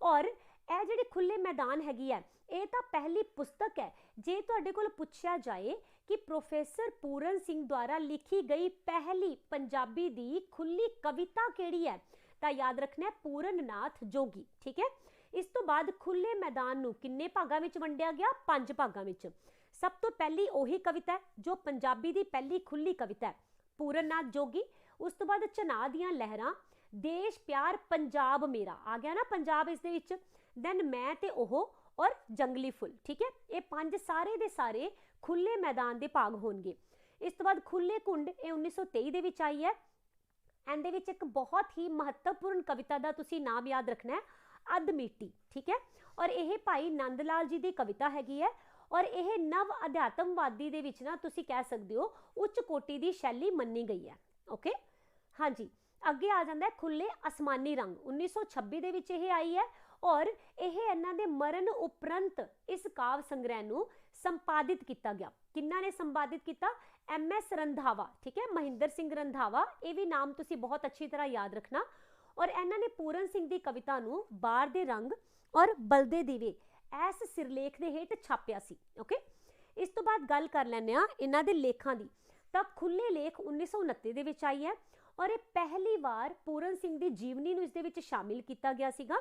और यह जिहड़ी खुले मैदान हैगी है, ये तो पहली पुस्तक है। जे तुहाडे कोल पुछया जाए कि प्रोफैसर पूरन सिंह द्वारा लिखी गई पहली पंजाबी दी खुली कविता केड़ी है, तो याद रखना है पूरन नाथ जोगी। ठीक है, इस तो बाद खुले मैदान नूं किन्ने भागां विच वंडिया गया? 5 भागां विच। सब तो पहली ओही कविता है जो पंजाबी दी पहली खुली कविता है, पूरन नाथ जोगी। उस तो बाद चनाह दियां लहरां, देश प्यार पंजाब मेरा आ गया ना, पंजाब इस दे विच, दैन मैं ते ओहो और जंगली फुल। ठीक है, ये 5 सारे दे सारे खुले मैदान दे भाग होणगे। इस तो बाद खुले कुंड, ये 1923 दे विच आई है। इहदे विच एक बहुत ही महत्वपूर्ण कविता दा तुसीं नाम याद रखना है, अध मिट्टी। ठीक है, और यह भाई नंद लाल जी की कविता हैगी है, और यह नव अध्यात्मवादी दे विच ना तुसीं कह सकते हो उच्च कोटि की शैली मन्नी गई है। ओके, हाँ जी, अगे आ जाता है खुले आसमानी रंग, 1926 दे विच यह आई है, और यह इन्हां दे मरण उपरंत इस काव्य संग्रह नूं संपादित किया गया। किन्ना ने संपादित किया? MS रंधावा। ठीक है, महेंद्र सिंह रंधावा, ये भी नाम तुसीं बहुत अच्छी तरह याद रखना। और इन्हां ने पूरन सिंह की कविता नूं बार दे रंग और बलदे दीवे इस सिरलेख के हेठ छापिया सी। ओके, इस तो बाद गल कर लैंदे आ इन्हां दे लेखां दी। तां खुले लेख 1929 दे विच आई है, और ये पहली बार पूरन सिंह की जीवनी नूं इस दे विच शामिल किया गया सीगा।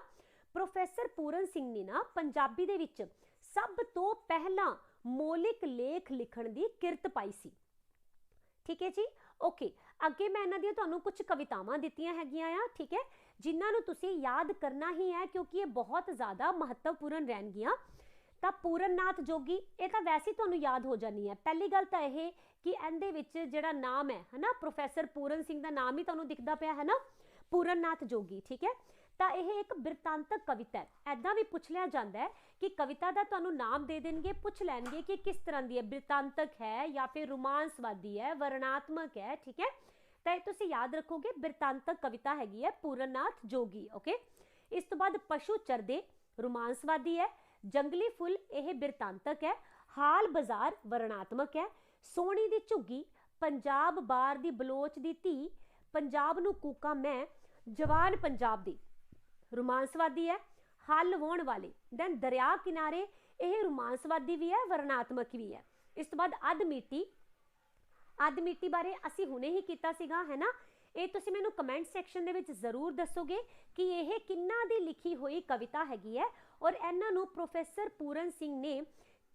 प्रोफैसर पूरन सिंह ने ना पंजाबी दे विच सब तो पहला मौलिक लेख लिखण की किरत पाई सी। ठीक है जी, ओके, अगे मैं इन्हां दी तुहानूं कुछ कवितावां दित्तियां हैगियां आ। ठीक है, जिन्हां नूं तुसीं याद करना ही है क्योंकि ये बहुत ज़्यादा महत्वपूर्ण रहणगियां। तां पूरन नाथ जोगी, ये तो वैसे ही तुहानूं याद हो जानी है। पहली गल तां यह कि इहदे विच जिहड़ा नाम है ना, प्रोफैसर पूरन सिंह का नाम ही तुहानूं दिखदा पिया है ना, पूरन नाथ जोगी। ठीक है, तो यह एक बिरतांतक कविता है। ऐदां भी पुछ लिया जाता है कि कविता का तुहानूं नाम दे देंगे, पुछ लैणगे कि किस तरह की है, बिरतांतक है या फिर रोमांसवादी है, वर्णात्मक है। ठीक है, तो ये तुसीं याद रखोगे बिरतांतक कविता हैगी है पूरन नाथ जोगी। ओके, इस तो बाद पशु चरदे रोमांसवादी है, जंगली फुल यह बिरतांतक है, हाल बाजार वर्णात्मक है, सोहणी दी झुग्गी पंजाब बार दी बलोच दी धी, पंजाब नूं कूका मैं जवान पंजाब दी रोमांसवादी है, हल वाउण वाले दैन दरिया किनारे यह रोमांसवादी भी है, वर्णात्मक भी है। इस तो बाद अध मिट्टी बारे असी हुणे ही कीता सीगा है ना, ये तुसीं मैनूं कमेंट सैक्शन दे विच जरूर दसोगे कि यह किन्ना दी लिखी हुई कविता हैगी है, और इन्हां नूं प्रोफैसर पूरन सिंह ने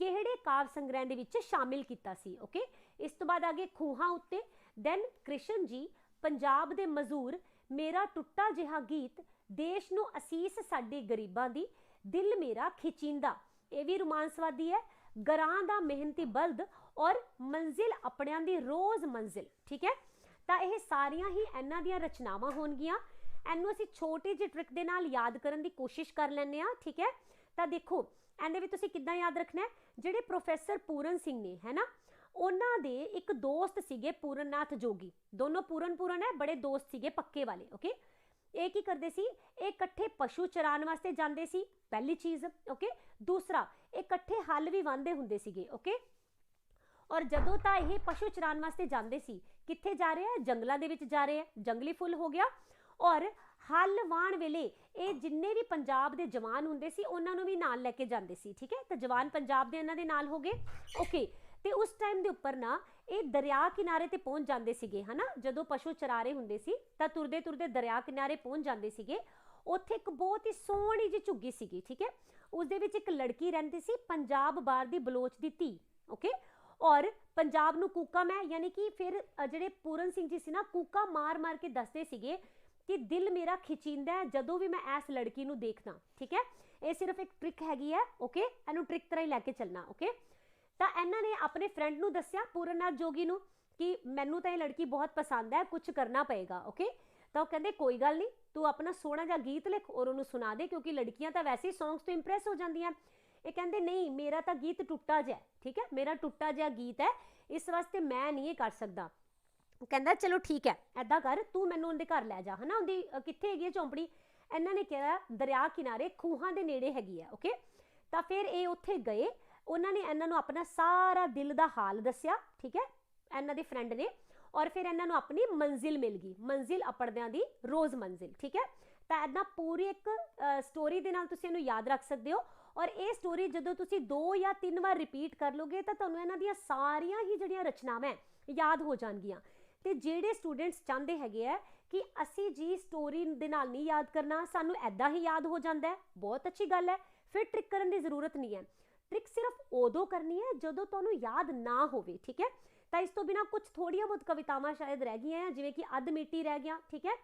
किहड़े काव्य संग्रह दे विच शामिल कीता सी। ओके, इस तो बाद आगे खूहां उत्ते, दैन कृष्ण जी, पंजाब दे मजूर, मेरा टुट्टा जिहा गीत, देश नू असीस साडे गरीबां दी, दिल मेरा खिचिंदा, ये भी रोमांसवादी है। गरां दा मेहनती बल्द और मंजिल अपनियां दी रोज़ मंजिल, ठीक है। तो यह सारियां ही इन्हां दियां रचनावां होणगियां। इनू असीं छोटे ਜਿਹੇ ट्रिक दे नाल याद करन दी कोशिश कर लैंदे आ, ठीक है। तो देखो इहदे विच तुसीं किद्दां याद रखना है, जिहड़े प्रोफैसर पूरन सिंह ने, है ना, उन्हां दे एक दोस्त सीगे पूरन नाथ जोगी, दोनों पूरन है, बड़े दोस्त सीगे पक्के वाले, ओके। ये की करदे सी, ये इकट्ठे पशु चरान वास्ते जांदे सी, पहली चीज़, ओके। दूसरा, ये इकट्ठे हल भी वांदे हुंदे सीगे, ओके। और जदों तां ये पशु चरान वास्ते जांदे सी, कित्थे जा रहे हैं, जंगलां दे विच जा रहे हैं, जंगली फुल हो गया। और हल वाण वेले ये जिन्ने भी पंजाब दे जवान हुंदे सी उन्हां नूं भी नाल लैके जांदे सी, ठीक है। तो जवान पंजाब दे इन्हां दे नाल हो गए, ओके। ते उस टाइम दे उपर ना ये दरिया किनारे ते पहुंच जांदे सीगे, है ना, जदों पशु चरा रहे हुंदे सी तां तुरदे तुरदे दरिया किनारे पहुंच जांदे सीगे। उत्थे एक बहुत ही सोहणी जी झुग्गी सीगी, ठीक है। उस दे विच एक लड़की रहिंदी सी, पंजाब बार दी बलोच दी धी, ओके। और पंजाब नूं कूका मैं, यानी कि फिर जिहड़े पूरन सिंह जी सी ना, कूका मार मार के दसदे सीगे कि दिल मेरा खिचिंदा है जदों भी मैं इस लड़की नूं देखना, ठीक है। ये सिर्फ एक ट्रिक हैगी है, ओके, इहनूं ट्रिक तरह ही लैके चलना, ओके। तो इन्हां ने अपने फ्रेंड नूं दस्सिया पूरन नाथ जोगी नूं कि मैनूं तां ये लड़की बहुत पसंद है, कुछ करना पएगा, ओके। तो वो कहंदे कोई गल नहीं, तू अपना सोहना जिहा गीत लिख और उन्होंने सुना दे, क्योंकि लड़कियां तो वैसे ही सॉन्ग्स तो इंप्रैस हो जांदियां। ये कहंदे नहीं, मेरा तो गीत टुट्टा जिहा, ठीक है, मेरा टुट्टा जिहा गीत है, इस वास्ते मैं नहीं ये कर सकदा। कहंदा चलो ठीक है, ऐदां कर, तू मैनूं उहदे घर लै जा, है ना, उहदी कित्थे हैगी झोंपड़ी। इन्हां ने कहा दरिया किनारे खूहां दे नेड़े हैगी है, ओके। तो फिर ये उत्थे गए, उन्होंने इन्हां नूं अपना सारा दिल दा हाल दस्सिया, ठीक है, इन्हां दे फ्रेंड ने। और फिर इन्हां नूं अपनी मंजिल मिल गई, मंजिल अपड़दियां दी रोज़ मंजिल, ठीक है। तो इदां पूरी एक स्टोरी दे नाल तुसीं इहनूं याद रख सकदे हो। और ये स्टोरी जदों तुसीं 2 या 3 बार रिपीट कर लोगे तो तुहानूं इन्हां दियां सारियां ही जिहड़ियां रचनावां याद हो जाणगियां। ते जिहड़े स्टूडेंट्स चाहते हैं कि असी जी स्टोरी दे नाल नहीं याद करना, सानू ऐदां ही याद हो जाता है, बहुत अच्छी गल है, फिर ट्रिक करने की जरूरत नहीं है। ट्रिक सिर्फ उदों करनी है जदों तुहानू याद ना होवे, ठीक है। तो इस तो बिना कुछ थोड़ियां बहुत कवितावां शायद रह गई हैं, जिवें कि अध मिट्टी रह गया, ठीक है।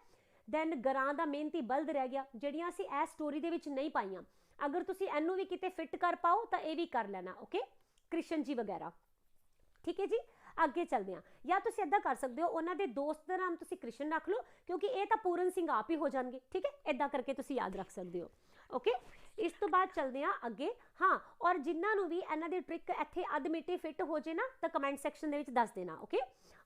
दैन गरां दा मेहनती बल्द रह गया, जिहड़ियां असीं इस स्टोरी दे विच नहीं पाईआं। अगर तुसीं इहनूं भी किते फिट कर पाओ तो यह भी कर लेना, ओके। कृष्ण जी वगैरह, ठीक है जी। अगे चलते हैं, या तुसीं इदां कर सकते हो, उन्हां दे दोस्त दा नाम तुसीं कृष्ण रख लो, क्योंकि ये तो पूरन सिंह आप ही हो जाएंगे, ठीक है। इदां करके तुसीं याद रख सकते हो, ओके। इस तो बाद चलते हैं अगे। हाँ, और जिन्हां नूं भी इन्हां दी ट्रिक इत्थे अध मिट्टी फिट हो जाए ना, तो कमेंट सैक्शन दे विच दस देना, ओके।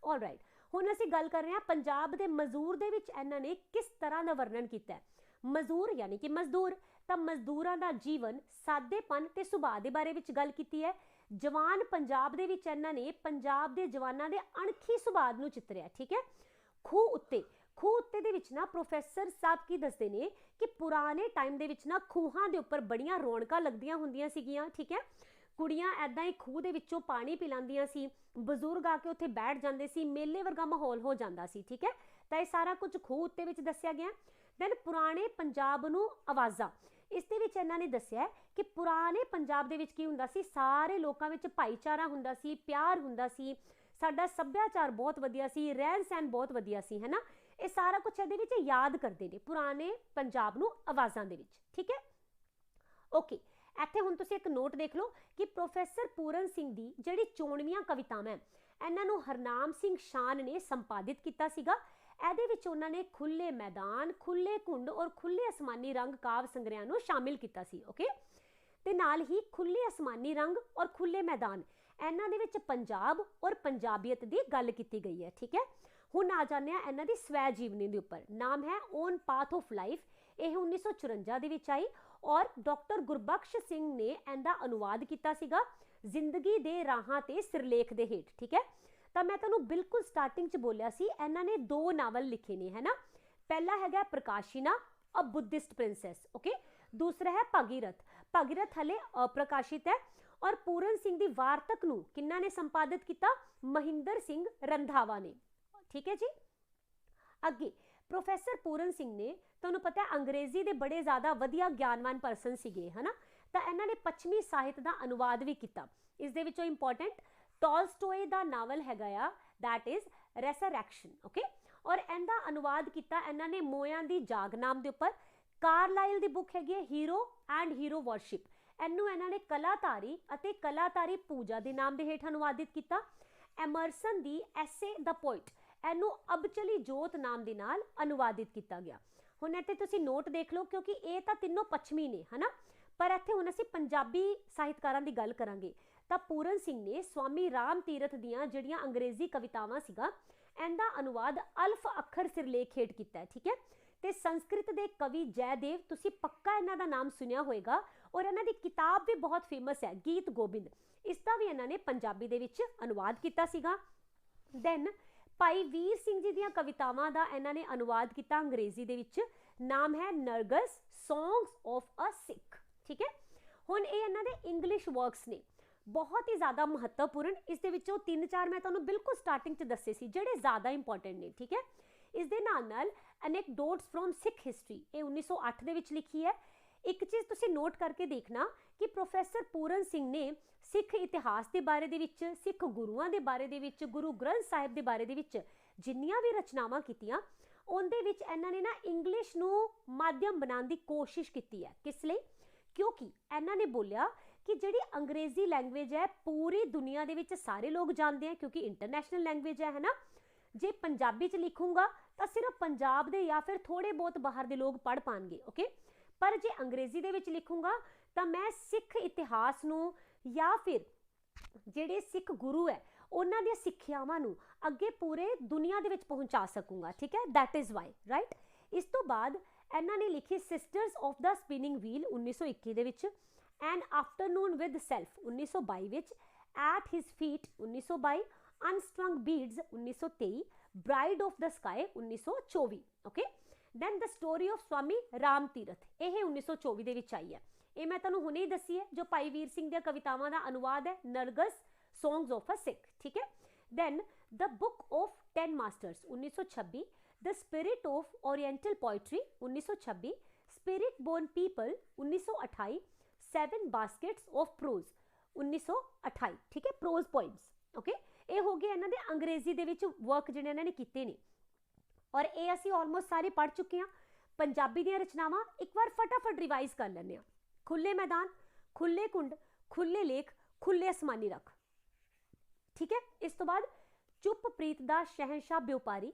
ऑल राइट, हुण असीं गल कर रहे हैं पंजाब दे मजदूर दे विच इन्हां ने किस तरह का वर्णन किया है। मजदूर यानी कि मजदूर, तो मजदूरां दा जीवन, सादेपन ते सुभाਅ दे बारे विच गल कीती है। जवान पंजाब दे विच इन्हां ने पंजाब दे जवानां दे अणखी सुभाਅ नूं चितरिया, ठीक है। खूह उत्ते दे विच ना प्रोफैसर साहब की दसदे ने कि पुराने टाइम दे विच ना खूहां दे उपर बड़ियां रौनकां लगदियां हुंदियां सीगियां, ठीक है। कुड़ियां ऐदां ही खूह दे विचों पानी पिलांदियां सी, बजुर्ग आके उत्थे बैठ जांदे सी, मेले वर्गा माहौल हो जांदा सी, ठीक है। तो यह सारा कुछ खूह उत्ते विच दस्सिया गया। दैन पुराने पंजाब नूं आवाज़ां, इस दे विच इन्हां ने दस्सिया कि पुराने पंजाब दे विच की हुंदा सी, सारे लोकां विच भाईचारा हुंदा सी, प्यार हुंदा सी, साडा सभ्याचार बहुत वधिया सी, रहन सहन बहुत वधिया सी, है ना। ये सारा कुछ इहदे विच याद करते हैं पुराने पंजाब नूं आवाज़ां दे विच, ठीक है। ओके, इत्थे हुण तुसीं एक नोट देख लो कि प्रोफैसर पूरन सिंह दी जिहड़ी 94 कवितावां इन्हां नूं हरनाम सिंह शान ने संपादित किया सीगा। ਇਹਦੇ ਵਿੱਚ ਉਹਨਾਂ ਨੇ खुले मैदान, खुले घुंड और खुले आसमानी रंग काव्य संग्रहां नूं शामिल किया सी, ओके। ते नाल ही खुले आसमानी रंग और खुले मैदान इन्हां दे विच पंजाब और पंजाबीयत दी गल कीती गई है, ठीक है। हुण आ जाने इन्हां दी स्वै जीवनी दे उपर, नाम है ओन पाथ ऑफ लाइफ। यह 1954 दे विच आई और डॉक्टर गुरबख्श सिंह ने इहदा अनुवाद किया सीगा, जिंदगी दे राहां ते सिरलेख दे हेठ, ठीक है। तो मैं तुहानूं बिल्कुल स्टार्टिंग च बोलिया सी, इन्हां ने 2 नावल लिखे ने, है ना। पहला हैगा प्रकाशिना, अ बुद्धिस्ट प्रिंसैस, ओके। दूसरा है भगीरथ। भगीरथ हले अप्रकाशित है। और पूरन सिंह दी वार्तक नूं किन्ना ने संपादित किया? महिंदर सिंह रंधावा ने, ठीक है जी। अगे प्रोफैसर पूरन सिंह ने, तुहानूं पता है अंग्रेजी दे बड़े ज़्यादा वधिया ज्ञानवान पर्सन सीगे, है ना। तो इन्हां ने पश्चिमी साहित्य का अनुवाद भी किया। इस दे विचों इंपॉर्टेंट टॉलस्टॉय दा नावल हैगा आ, दैट इज रेसरैक्शन, ओके। और इहदा अनुवाद किया इन्हां ने मोयां दी जाग नाम दे उपर। ਕਾਰਲਾਈਲ ਦੀ ਬੁੱਕ ਹੈਗੀ ਹੈ ਹੀਰੋ ਐਂਡ ਹੀਰੋ ਵਰਸ਼ਿਪ, ਇਹਨੂੰ ਇਹਨਾਂ ਨੇ ਕਲਾਤਾਰੀ ਅਤੇ ਕਲਾਤਾਰੀ ਪੂਜਾ ਦੇ ਨਾਮ ਦੇ ਹੇਠ ਅਨੁਵਾਦਿਤ ਕੀਤਾ। ਐਮਰਸਨ ਦੀ ਐਸੇ ਦ ਪੋਇਟ, ਇਹਨੂੰ ਅਬਚਲੀ ਜੋਤ ਨਾਮ ਦੇ ਨਾਲ ਅਨੁਵਾਦਿਤ ਕੀਤਾ ਗਿਆ। ਹੁਣ ਇੱਥੇ ਤੁਸੀਂ ਨੋਟ ਦੇਖ ਲਓ, ਕਿਉਂਕਿ ਇਹ ਤਾਂ ਤਿੰਨੋਂ ਪੱਛਮੀ ਨੇ ਹਨਾ, ਪਰ ਇੱਥੇ ਹੁਣ ਅਸੀਂ ਪੰਜਾਬੀ ਸਾਹਿਤਕਾਰਾਂ ਦੀ ਗੱਲ ਕਰਾਂਗੇ। ਤਾਂ ਪੂਰਨ ਸਿੰਘ ਨੇ ਸਵਾਮੀ ਰਾਮ ਤੀਰਥ ਦੀਆਂ ਜਿਹੜੀਆਂ ਅੰਗਰੇਜ਼ੀ ਕਵਿਤਾਵਾਂ ਸੀਗਾ, ਇਹਦਾ ਅਨੁਵਾਦ ਅਲਫ ਅੱਖਰ ਸਿਰਲੇਖ ਹੇਠ ਕੀਤਾ ਹੈ, ਠੀਕ ਹੈ। ਤੇ ਸੰਸਕ੍ਰਿਤ ਦੇ ਕਵੀ ਜੈਦੇਵ, ਤੁਸੀਂ ਪੱਕਾ ਇਹਨਾਂ ਦਾ ਨਾਮ ਸੁਣਿਆ ਹੋਏਗਾ, ਔਰ ਇਹਨਾਂ ਦੀ ਕਿਤਾਬ ਵੀ ਬਹੁਤ ਫੇਮਸ ਹੈ ਗੀਤ ਗੋਬਿੰਦ, ਇਸ ਦਾ ਵੀ ਇਹਨਾਂ ਨੇ ਪੰਜਾਬੀ ਦੇ ਵਿੱਚ ਅਨੁਵਾਦ ਕੀਤਾ ਸੀਗਾ। ਦੈਨ ਭਾਈ ਵੀਰ ਸਿੰਘ ਜੀ ਦੀਆਂ ਕਵਿਤਾਵਾਂ ਦਾ ਇਹਨਾਂ ਨੇ ਅਨੁਵਾਦ ਕੀਤਾ ਅੰਗਰੇਜ਼ੀ ਦੇ ਵਿੱਚ, ਨਾਮ ਹੈ ਨਰਗਸ ਸੌਂਗਸ ਆਫ ਅ ਸਿੱਖ, ਠੀਕ ਹੈ। ਹੁਣ ਇਹ ਇਹਨਾਂ ਦੇ ਇੰਗਲਿਸ਼ ਵਰਕਸ ਨੇ, ਬਹੁਤ ਹੀ ਜ਼ਿਆਦਾ ਮਹੱਤਵਪੂਰਨ। ਇਸ ਦੇ ਵਿੱਚੋਂ 3-4 ਮੈਂ ਤੁਹਾਨੂੰ ਬਿਲਕੁਲ ਸਟਾਰਟਿੰਗ 'ਚ ਦੱਸੇ ਸੀ ਜਿਹੜੇ ਜ਼ਿਆਦਾ ਇੰਪੋਰਟੈਂਟ ਨੇ, ਠੀਕ ਹੈ। ਇਸ ਦੇ ਨਾਲ ਅਨੈਕਡੋਟਸ ਫਰੋਮ ਸਿੱਖ ਹਿਸਟਰੀ, ਇਹ 1908 ਦੇ ਵਿੱਚ ਲਿਖੀ ਹੈ। ਇੱਕ ਚੀਜ਼ ਤੁਸੀਂ ਨੋਟ ਕਰਕੇ ਦੇਖਣਾ ਕਿ ਪ੍ਰੋਫੈਸਰ ਪੂਰਨ ਸਿੰਘ ਨੇ ਸਿੱਖ ਇਤਿਹਾਸ ਦੇ ਬਾਰੇ ਦੇ ਵਿੱਚ, ਸਿੱਖ ਗੁਰੂਆਂ ਦੇ ਬਾਰੇ ਦੇ ਵਿੱਚ, ਗੁਰੂ ਗ੍ਰੰਥ ਸਾਹਿਬ ਦੇ ਬਾਰੇ ਦੇ ਵਿੱਚ ਜਿੰਨੀਆਂ ਵੀ ਰਚਨਾਵਾਂ ਕੀਤੀਆਂ, ਉਹਦੇ ਵਿੱਚ ਇਹਨਾਂ ਨੇ ਨਾ ਇੰਗਲਿਸ਼ ਨੂੰ ਮਾਧਿਅਮ ਬਣਾਉਣ ਦੀ ਕੋਸ਼ਿਸ਼ ਕੀਤੀ ਹੈ। ਕਿਸ ਲਈ? ਕਿਉਂਕਿ ਇਹਨਾਂ ਨੇ ਬੋਲਿਆ ਕਿ ਜਿਹੜੀ ਅੰਗਰੇਜ਼ੀ ਲੈਂਗੁਏਜ ਹੈ ਪੂਰੀ ਦੁਨੀਆ ਦੇ ਵਿੱਚ ਸਾਰੇ ਲੋਕ ਜਾਣਦੇ ਆ, ਕਿਉਂਕਿ ਇੰਟਰਨੈਸ਼ਨਲ ਲੈਂਗੁਏਜ ਹੈ ਨਾ। ਜੇ ਪੰਜਾਬੀ 'ਚ ਲਿਖੂੰਗਾ ਤਾਂ ਸਿਰਫ ਪੰਜਾਬ ਦੇ ਜਾਂ ਫਿਰ ਥੋੜੇ ਬਹੁਤ ਬਾਹਰ ਦੇ ਲੋਕ ਪੜ੍ਹ ਪਾਣਗੇ, ਓਕੇ। ਪਰ ਜੇ ਅੰਗਰੇਜ਼ੀ ਦੇ ਵਿੱਚ ਲਿਖੂੰਗਾ ਤਾਂ ਮੈਂ ਸਿੱਖ ਇਤਿਹਾਸ ਨੂੰ ਜਾਂ ਫਿਰ ਜਿਹੜੇ ਸਿੱਖ ਗੁਰੂ ਹੈ ਉਹਨਾਂ ਦੀਆਂ ਸਿੱਖਿਆਵਾਂ ਨੂੰ ਅੱਗੇ ਪੂਰੇ ਦੁਨੀਆ ਦੇ ਵਿੱਚ ਪਹੁੰਚਾ ਸਕੂੰਗਾ, ਠੀਕ ਹੈ। That is why, right. ਇਸ ਤੋਂ ਬਾਅਦ ਇਹਨਾਂ ਨੇ ਲਿਖੀ sisters of the spinning wheel 1921 ਦੇ ਵਿੱਚ, ਐਨ ਆਫਟਰਨੂਨ ਵਿਦ ਸੈਲਫ 1922 ਵਿੱਚ, at his feet 1922, unstrung beads 1923, bride of the sky 1924, okay. Then the story of Swami Ram Tirath, ਇਹ 1924 ਦੇ ਵਿੱਚ ਆਈ ਹੈ। ਇਹ ਮੈਂ ਤੁਹਾਨੂੰ ਹੁਣੇ ਹੀ ਦੱਸੀ ਹੈ, ਜੋ ਭਾਈ ਵੀਰ ਸਿੰਘ ਦੀਆਂ ਕਵਿਤਾਵਾਂ ਦਾ ਅਨੁਵਾਦ ਹੈ ਨਰਗਸ ਸੌਂਗਸ ਆਫ ਅ ਸਿੱਖ, ਠੀਕ ਹੈ। Then the book of 10 masters 1926, the spirit of oriental poetry 1926, spirit born people 1928, 7 baskets of prose 1928, ਠੀਕ ਹੈ, ਪ੍ਰੋਜ਼ ਪੋਇਮਸ, ਓਕੇ। ਇਹ ਹੋ ਗਏ ਇਹਨਾਂ ਦੇ ਅੰਗਰੇਜ਼ੀ ਦੇ ਵਿੱਚ ਵਰਕ ਜਿਹੜੇ ਇਹਨਾਂ ਨੇ ਕੀਤੇ ਨੇ, ਔਰ ਇਹ ਅਸੀਂ ਆਲਮੋਸਟ ਸਾਰੇ ਪੜ੍ਹ ਚੁੱਕੇ ਹਾਂ। ਪੰਜਾਬੀ ਦੀਆਂ ਰਚਨਾਵਾਂ ਇੱਕ ਵਾਰ ਫਟਾਫਟ ਰਿਵਾਈਜ਼ ਕਰ ਲੈਂਦੇ ਹਾਂ। ਖੁੱਲੇ ਮੈਦਾਨ, ਖੁੱਲੇ ਕੁੰਡ, ਖੁੱਲੇ ਲੇਖ, ਖੁੱਲੇ ਅਸਮਾਨੀ ਰੱਖ, ਠੀਕ ਹੈ। ਇਸ ਤੋਂ ਬਾਅਦ ਚੁੱਪ ਪ੍ਰੀਤ ਦਾ ਸ਼ਹਿਨशाह ਬਿਉਪਾਰੀ,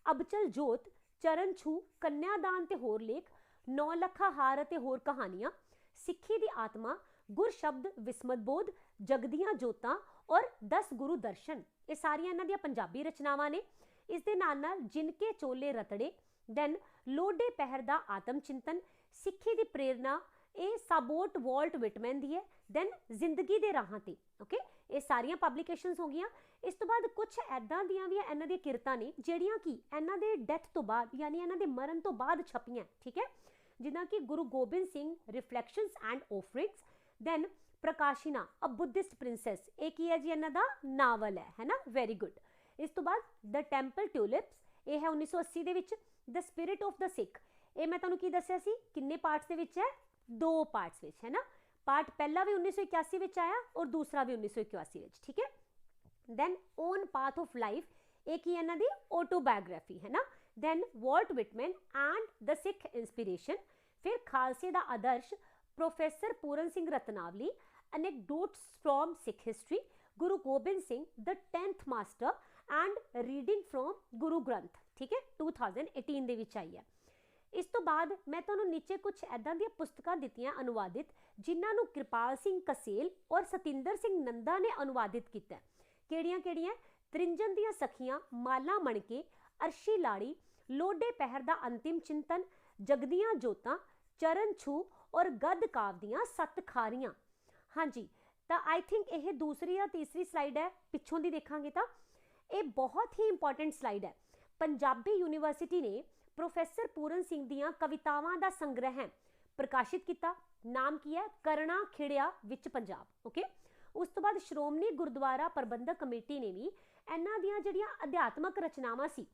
ਅਬਚਲ ਜੋਤ, ਚਰਨ ਛੂ, ਕੰਨਿਆਦਾਨ ਤੇ ਹੋਰ ਲੇਖ, 9 ਲੱਖਾ ਹਾਰ ਅਤੇ ਹੋਰ ਕਹਾਣੀਆਂ, ਸਿੱਖੀ ਦੀ ਆਤਮਾ, ਗੁਰ ਸ਼ਬਦ, ਵਿਸਮਤ ਬੋਧ, ਜਗਦੀਆਂ ਜੋਤਾਂ ਔਰ 10 ਗੁਰੂ ਦਰਸ਼ਨ, ਇਹ ਸਾਰੀਆਂ ਇਹਨਾਂ ਦੀਆਂ ਪੰਜਾਬੀ ਰਚਨਾਵਾਂ ਨੇ। ਇਸ ਦੇ ਨਾਲ ਜਿਨਕੇ ਚੋਲੇ ਰਤੜੇ, ਦੈਨ ਲੋਡੇ ਪਹਿਰ ਦਾ ਆਤਮ ਚਿੰਤਨ, ਸਿੱਖੀ ਦੀ ਪ੍ਰੇਰਨਾ, ਇਹ ਸਾਬੋਟ ਵਾਲਟ ਵਿਟਮੈਨ ਦੀ ਹੈ। ਦੈਨ ਜ਼ਿੰਦਗੀ ਦੇ ਰਾਹਾਂ ਤੇ, ਓਕੇ। ਇਹ ਸਾਰੀਆਂ ਪਬਲੀਕੇਸ਼ਨਸ ਹੋ ਗਈਆਂ। ਇਸ ਤੋਂ ਬਾਅਦ ਕੁਝ ਐਦਾਂ ਦੀਆਂ ਵੀ ਇਹਨਾਂ ਦੀਆਂ ਕਿਰਤਾਂ ਨੇ ਜਿਹੜੀਆਂ ਕਿ ਇਹਨਾਂ ਦੇ ਡੈਥ ਤੋਂ ਬਾਅਦ, ਯਾਨੀ ਇਹਨਾਂ ਦੇ ਮਰਨ ਤੋਂ ਬਾਅਦ ਛਪੀਆਂ, ਠੀਕ ਹੈ, ਜਿੱਦਾਂ ਕਿ Guru Gobind Singh reflections and offerings, then ਪ੍ਰਕਾਸ਼ਿਨਾ ਅ ਬੁੱਧਿਸਟ ਪ੍ਰਿੰਸੈਸ, ਇਹ ਕੀ ਹੈ ਜੀ ਇਹਨਾਂ ਦਾ ਨਾਵਲ ਹੈ ਨਾ, ਵੈਰੀ ਗੁੱਡ। ਇਸ ਤੋਂ ਬਾਅਦ ਦ ਟੈਂਪਲ ਟਿਊਲਿਪਸ, ਇਹ ਹੈ 1980 ਦੇ ਵਿੱਚ। ਦ ਸਪਿਰਿਟ ਆਫ ਦ ਸਿੱਖ, ਇਹ ਮੈਂ ਤੁਹਾਨੂੰ ਕੀ ਦੱਸਿਆ ਸੀ, ਕਿੰਨੇ ਪਾਰਟਸ ਦੇ ਵਿੱਚ ਹੈ, 2 ਪਾਰਟਸ ਵਿੱਚ ਹੈ ਨਾ। ਪਾਰਟ ਪਹਿਲਾ ਵੀ 1981 ਵਿੱਚ ਆਇਆ ਔਰ ਦੂਸਰਾ ਵੀ 1981 ਵਿੱਚ, ਠੀਕ ਹੈ। Then on path of life, ਇਹ ਕੀ ਇਹਨਾਂ ਦੀ ਆਟੋਬਾਇਓਗ੍ਰਾਫੀ ਹੈ ਨਾ। Then Walt Whitman and the Sikh inspiration, ਫਿਰ ਖਾਲਸੇ ਦਾ ਆਦਰਸ਼, professor Puran Singh Ratnavali, anecdotes from Sikh history, Guru Gobind Singh, the 10th master and reading from Guru Granth, ਠੀਕ ਹੈ, 2018 ਦੇ ਵਿੱਚ ਆਈ ਹੈ। ਇਸ ਤੋਂ ਬਾਅਦ ਮੈਂ ਤੁਹਾਨੂੰ ਨੀਚੇ ਕੁਝ ਐਦਾਂ ਦੀਆਂ ਪੁਸਤਕਾਂ ਦਿੱਤੀਆਂ ਅਨੁਵਾਦਿਤ, ਜਿਨ੍ਹਾਂ ਨੂੰ ਕਿਰਪਾਲ ਸਿੰਘ ਕਸੇਲ ਔਰ ਸਤਿੰਦਰ ਸਿੰਘ ਨੰਦਾ ਨੇ ਅਨੁਵਾਦਿਤ ਕੀਤਾ। ਕਿਹੜੀਆਂ-ਕਿਹੜੀਆਂ? ਤ੍ਰਿੰਜਨ ਦੀਆਂ ਸਖੀਆਂ, ਮਾਲਾ ਮਣਕੇ, ਅਰਸ਼ੀ ਲਾੜੀ, ਲੋਡੇ ਪਹਿਰ ਦਾ ਅੰਤਿਮ ਚਿੰਤਨ, ਜਗਦੀਆਂ ਜੋਤਾਂ, ਚਰਨ ਛੂ ਔਰ ਗਦ ਕਾਵ ਦੀਆਂ 7 ਖਾਰੀਆਂ। ਹਾਂਜੀ, ਤਾਂ ਆਈ ਥਿੰਕ ਇਹ ਦੂਸਰੀ ਜਾਂ ਤੀਸਰੀ ਸਲਾਈਡ ਹੈ, ਪਿੱਛੋਂ ਦੀ ਦੇਖਾਂਗੇ ਤਾਂ ਇਹ ਬਹੁਤ ਹੀ ਇੰਪੋਰਟੈਂਟ ਸਲਾਈਡ ਹੈ। ਪੰਜਾਬੀ ਯੂਨੀਵਰਸਿਟੀ ਨੇ ਪ੍ਰੋਫੈਸਰ ਪੂਰਨ ਸਿੰਘ ਦੀਆਂ ਕਵਿਤਾਵਾਂ ਦਾ ਸੰਗ੍ਰਹਿ ਪ੍ਰਕਾਸ਼ਿਤ ਕੀਤਾ। ਨਾਮ ਕੀ ਹੈ? ਕਰਣਾ ਖਿੜਿਆ ਵਿੱਚ ਪੰਜਾਬ, ਓਕੇ। ਉਸ ਤੋਂ ਬਾਅਦ ਸ਼੍ਰੋਮਣੀ ਗੁਰਦੁਆਰਾ ਪ੍ਰਬੰਧਕ ਕਮੇਟੀ ਨੇ ਵੀ ਇਹਨਾਂ ਦੀਆਂ ਜਿਹੜੀਆਂ ਅਧਿਆਤਮਕ ਰਚਨਾਵਾਂ ਸੀ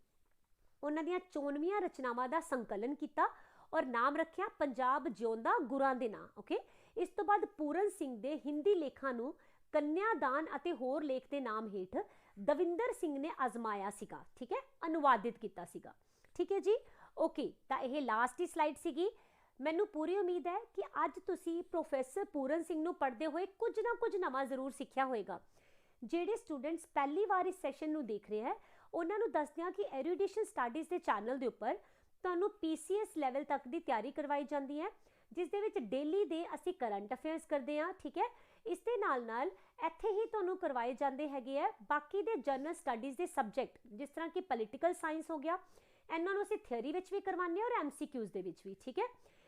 ਉਹਨਾਂ ਦੀਆਂ 94 ਰਚਨਾਵਾਂ ਦਾ ਸੰਕਲਨ ਕੀਤਾ ਔਰ ਨਾਮ ਰੱਖਿਆ ਪੰਜਾਬ ਜਿਉਂਦਾ ਗੁਰਾਂ ਦੇ ਨਾਂ, ਓਕੇ। ਇਸ ਤੋਂ ਬਾਅਦ ਪੂਰਨ ਸਿੰਘ ਦੇ ਹਿੰਦੀ ਲੇਖਾਂ ਨੂੰ ਕੰਨਿਆਦਾਨ ਅਤੇ ਹੋਰ ਲੇਖ ਦੇ ਨਾਮ ਹੇਠ ਦਵਿੰਦਰ ਸਿੰਘ ਨੇ ਅਜ਼ਮਾਇਆ ਸੀਗਾ, ਠੀਕ ਹੈ, ਅਨੁਵਾਦਿਤ ਕੀਤਾ ਸੀਗਾ, ਠੀਕ ਹੈ ਜੀ, ਓਕੇ। ਤਾਂ ਇਹ ਲਾਸਟ ਹੀ ਸਲਾਈਡ ਸੀਗੀ। ਮੈਨੂੰ ਪੂਰੀ ਉਮੀਦ ਹੈ ਕਿ ਅੱਜ ਤੁਸੀਂ ਪ੍ਰੋਫੈਸਰ ਪੂਰਨ ਸਿੰਘ ਨੂੰ ਪੜ੍ਹਦੇ ਹੋਏ ਕੁਝ ਨਾ ਕੁਝ ਨਵਾਂ ਜ਼ਰੂਰ ਸਿੱਖਿਆ ਹੋਵੇਗਾ। ਜਿਹੜੇ ਸਟੂਡੈਂਟਸ ਪਹਿਲੀ ਵਾਰ ਇਸ ਸੈਸ਼ਨ ਨੂੰ ਦੇਖ ਰਹੇ ਹੈ ਉਹਨਾਂ ਨੂੰ ਦੱਸਦੇ ਹਾਂ ਕਿ ਐਰੂਡੀਸ਼ਨ ਸਟੱਡੀਜ਼ ਦੇ ਚੈਨਲ ਦੇ ਉੱਪਰ ਤੁਹਾਨੂੰ PCS ਲੈਵਲ ਤੱਕ ਦੀ ਤਿਆਰੀ ਕਰਵਾਈ ਜਾਂਦੀ ਹੈ, ਜਿਸ ਦੇ ਵਿੱਚ ਡੇਲੀ ਦੇ ਅਸੀਂ ਕਰੰਟ ਅਫੇਅਰਸ ਕਰਦੇ ਹਾਂ। ਠੀਕ ਹੈ, ਇਸ ਦੇ ਨਾਲ ਇੱਥੇ ਹੀ ਤੁਹਾਨੂੰ ਕਰਵਾਏ ਜਾਂਦੇ ਹੈਗੇ ਆ ਬਾਕੀ ਦੇ ਜਨਰਲ ਸਟੱਡੀਜ਼ ਦੇ ਸਬਜੈਕਟ, ਜਿਸ ਤਰ੍ਹਾਂ ਕਿ ਪੋਲੀਟੀਕਲ ਸਾਇੰਸ ਹੋ ਗਿਆ, ਇਹਨਾਂ ਨੂੰ ਅਸੀਂ ਥਿਊਰੀ ਵਿੱਚ ਵੀ ਕਰਵਾਉਂਦੇ ਹਾਂ ਔਰ MCQs ਦੇ ਵਿੱਚ ਵੀ। ਠੀਕ ਹੈ,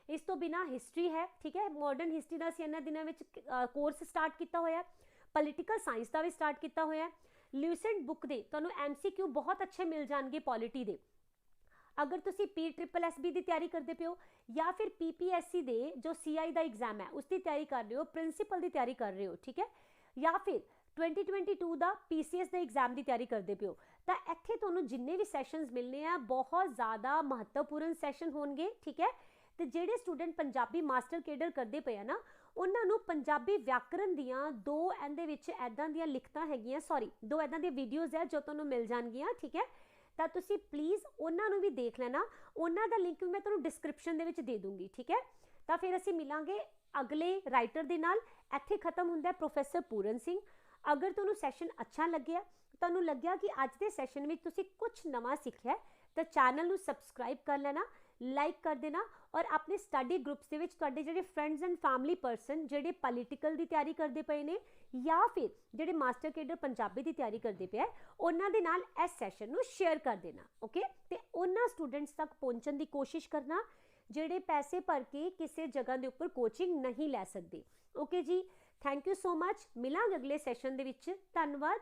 ਇਸ ਤੋਂ ਬਿਨਾਂ ਹਿਸਟਰੀ ਹੈ। ਠੀਕ ਹੈ, ਮਾਡਰਨ ਹਿਸਟਰੀ ਦਾ ਅਸੀਂ ਇਹਨਾਂ ਦਿਨਾਂ ਵਿੱਚ ਕੋਰਸ ਸਟਾਰਟ ਕੀਤਾ ਹੋਇਆ, ਪੋਲੀਟੀਕਲ ਸਾਇੰਸ ਦਾ ਵੀ ਸਟਾਰਟ ਕੀਤਾ ਹੋਇਆ। ਲਿਊਸੈਂਟ ਬੁੱਕ ਦੇ ਤੁਹਾਨੂੰ MCQ ਬਹੁਤ ਅੱਛੇ ਮਿਲ ਜਾਣਗੇ ਪੋਲਿਟੀ ਦੇ। ਅਗਰ ਤੁਸੀਂ PSSB ਦੀ ਤਿਆਰੀ ਕਰਦੇ ਪਿਓ ਜਾਂ ਫਿਰ PPSC ਦੇ ਜੋ CI ਦਾ ਐਗਜ਼ਾਮ ਹੈ ਉਸ ਦੀ ਤਿਆਰੀ ਕਰ ਰਹੇ ਹੋ, ਪ੍ਰਿੰਸੀਪਲ ਦੀ ਤਿਆਰੀ ਕਰ ਰਹੇ ਹੋ, ਠੀਕ ਹੈ, ਜਾਂ ਫਿਰ 2022 ਦਾ PCS ਦੇ ਐਗਜ਼ਾਮ ਦੀ ਤਿਆਰੀ ਕਰਦੇ ਪਿਓ, ਤਾਂ ਇੱਥੇ ਤੁਹਾਨੂੰ ਜਿੰਨੇ ਵੀ ਸੈਸ਼ਨਸ ਮਿਲਨੇ ਆ ਬਹੁਤ ਜ਼ਿਆਦਾ ਮਹੱਤਵਪੂਰਨ ਸੈਸ਼ਨ ਹੋਣਗੇ। ਠੀਕ ਹੈ, ਤੇ ਜਿਹੜੇ ਸਟੂਡੈਂਟ ਪੰਜਾਬੀ ਮਾਸਟਰ ਕੇਡਰ ਕਰਦੇ ਪਏ ਆ ਨਾ, ਉਹਨਾਂ ਨੂੰ ਪੰਜਾਬੀ ਵਿਆਕਰਨ ਦੀਆਂ ਦੋ ਇਹਦੇ ਵਿੱਚ ਇੱਦਾਂ ਦੀਆਂ ਲਿਖਤਾਂ ਹੈਗੀਆਂ, ਦੋ ਇੱਦਾਂ ਦੀਆਂ ਵੀਡੀਓਜ਼ ਹੈ ਜੋ ਤੁਹਾਨੂੰ ਮਿਲ ਜਾਣਗੀਆਂ। ਠੀਕ ਹੈ, ਤਾਂ ਤੁਸੀਂ ਪਲੀਜ਼ ਉਹਨਾਂ ਨੂੰ ਵੀ ਦੇਖ ਲੈਣਾ, ਉਹਨਾਂ ਦਾ ਲਿੰਕ ਵੀ ਮੈਂ ਤੁਹਾਨੂੰ ਡਿਸਕ੍ਰਿਪਸ਼ਨ ਦੇ ਵਿੱਚ ਦੇ ਦੂੰਗੀ। ਠੀਕ ਹੈ, ਤਾਂ ਫਿਰ ਅਸੀਂ ਮਿਲਾਂਗੇ ਅਗਲੇ ਰਾਈਟਰ ਦੇ ਨਾਲ। ਇੱਥੇ ਖਤਮ ਹੁੰਦਾ ਪ੍ਰੋਫੈਸਰ ਪੂਰਨ ਸਿੰਘ। ਅਗਰ ਤੁਹਾਨੂੰ ਸੈਸ਼ਨ ਅੱਛਾ ਲੱਗਿਆ, ਤੁਹਾਨੂੰ ਲੱਗਿਆ ਕਿ ਅੱਜ ਦੇ ਸੈਸ਼ਨ ਵਿੱਚ ਤੁਸੀਂ ਕੁਝ ਨਵਾਂ ਸਿੱਖਿਆ, ਤਾਂ ਚੈਨਲ ਨੂੰ ਸਬਸਕ੍ਰਾਈਬ ਕਰ ਲੈਣਾ, ਲਾਈਕ ਕਰ ਦੇਣਾ ਔਰ ਆਪਣੇ ਸਟੱਡੀ ਗਰੁੱਪਸ ਦੇ ਵਿੱਚ ਤੁਹਾਡੇ ਜਿਹੜੇ ਫਰੈਂਡਸ ਐਂਡ ਫੈਮਿਲੀ ਪਰਸਨ ਜਿਹੜੇ ਪੋਲੀਟੀਕਲ ਦੀ ਤਿਆਰੀ ਕਰਦੇ ਪਏ ਨੇ ਜਾਂ ਫਿਰ ਜਿਹੜੇ ਮਾਸਟਰ ਕੇਡਰ ਪੰਜਾਬੀ ਦੀ ਤਿਆਰੀ ਕਰਦੇ ਪਏ ਉਹਨਾਂ ਦੇ ਨਾਲ ਇਸ ਸੈਸ਼ਨ ਨੂੰ ਸ਼ੇਅਰ ਕਰ ਦੇਣਾ। ਓਕੇ, ਤੇ ਉਹਨਾਂ ਸਟੂਡੈਂਟਸ ਤੱਕ ਪਹੁੰਚਣ ਦੀ ਕੋਸ਼ਿਸ਼ ਕਰਨਾ ਜਿਹੜੇ ਪੈਸੇ ਭਰ ਕੇ ਕਿਸੇ ਜਗ੍ਹਾ ਦੇ ਉੱਪਰ ਕੋਚਿੰਗ ਨਹੀਂ ਲੈ ਸਕਦੇ। ਓਕੇ ਜੀ, ਥੈਂਕ ਯੂ ਸੋ ਮਚ। ਮਿਲਾਂਗੇ ਅਗਲੇ ਸੈਸ਼ਨ ਦੇ ਵਿੱਚ। ਧੰਨਵਾਦ।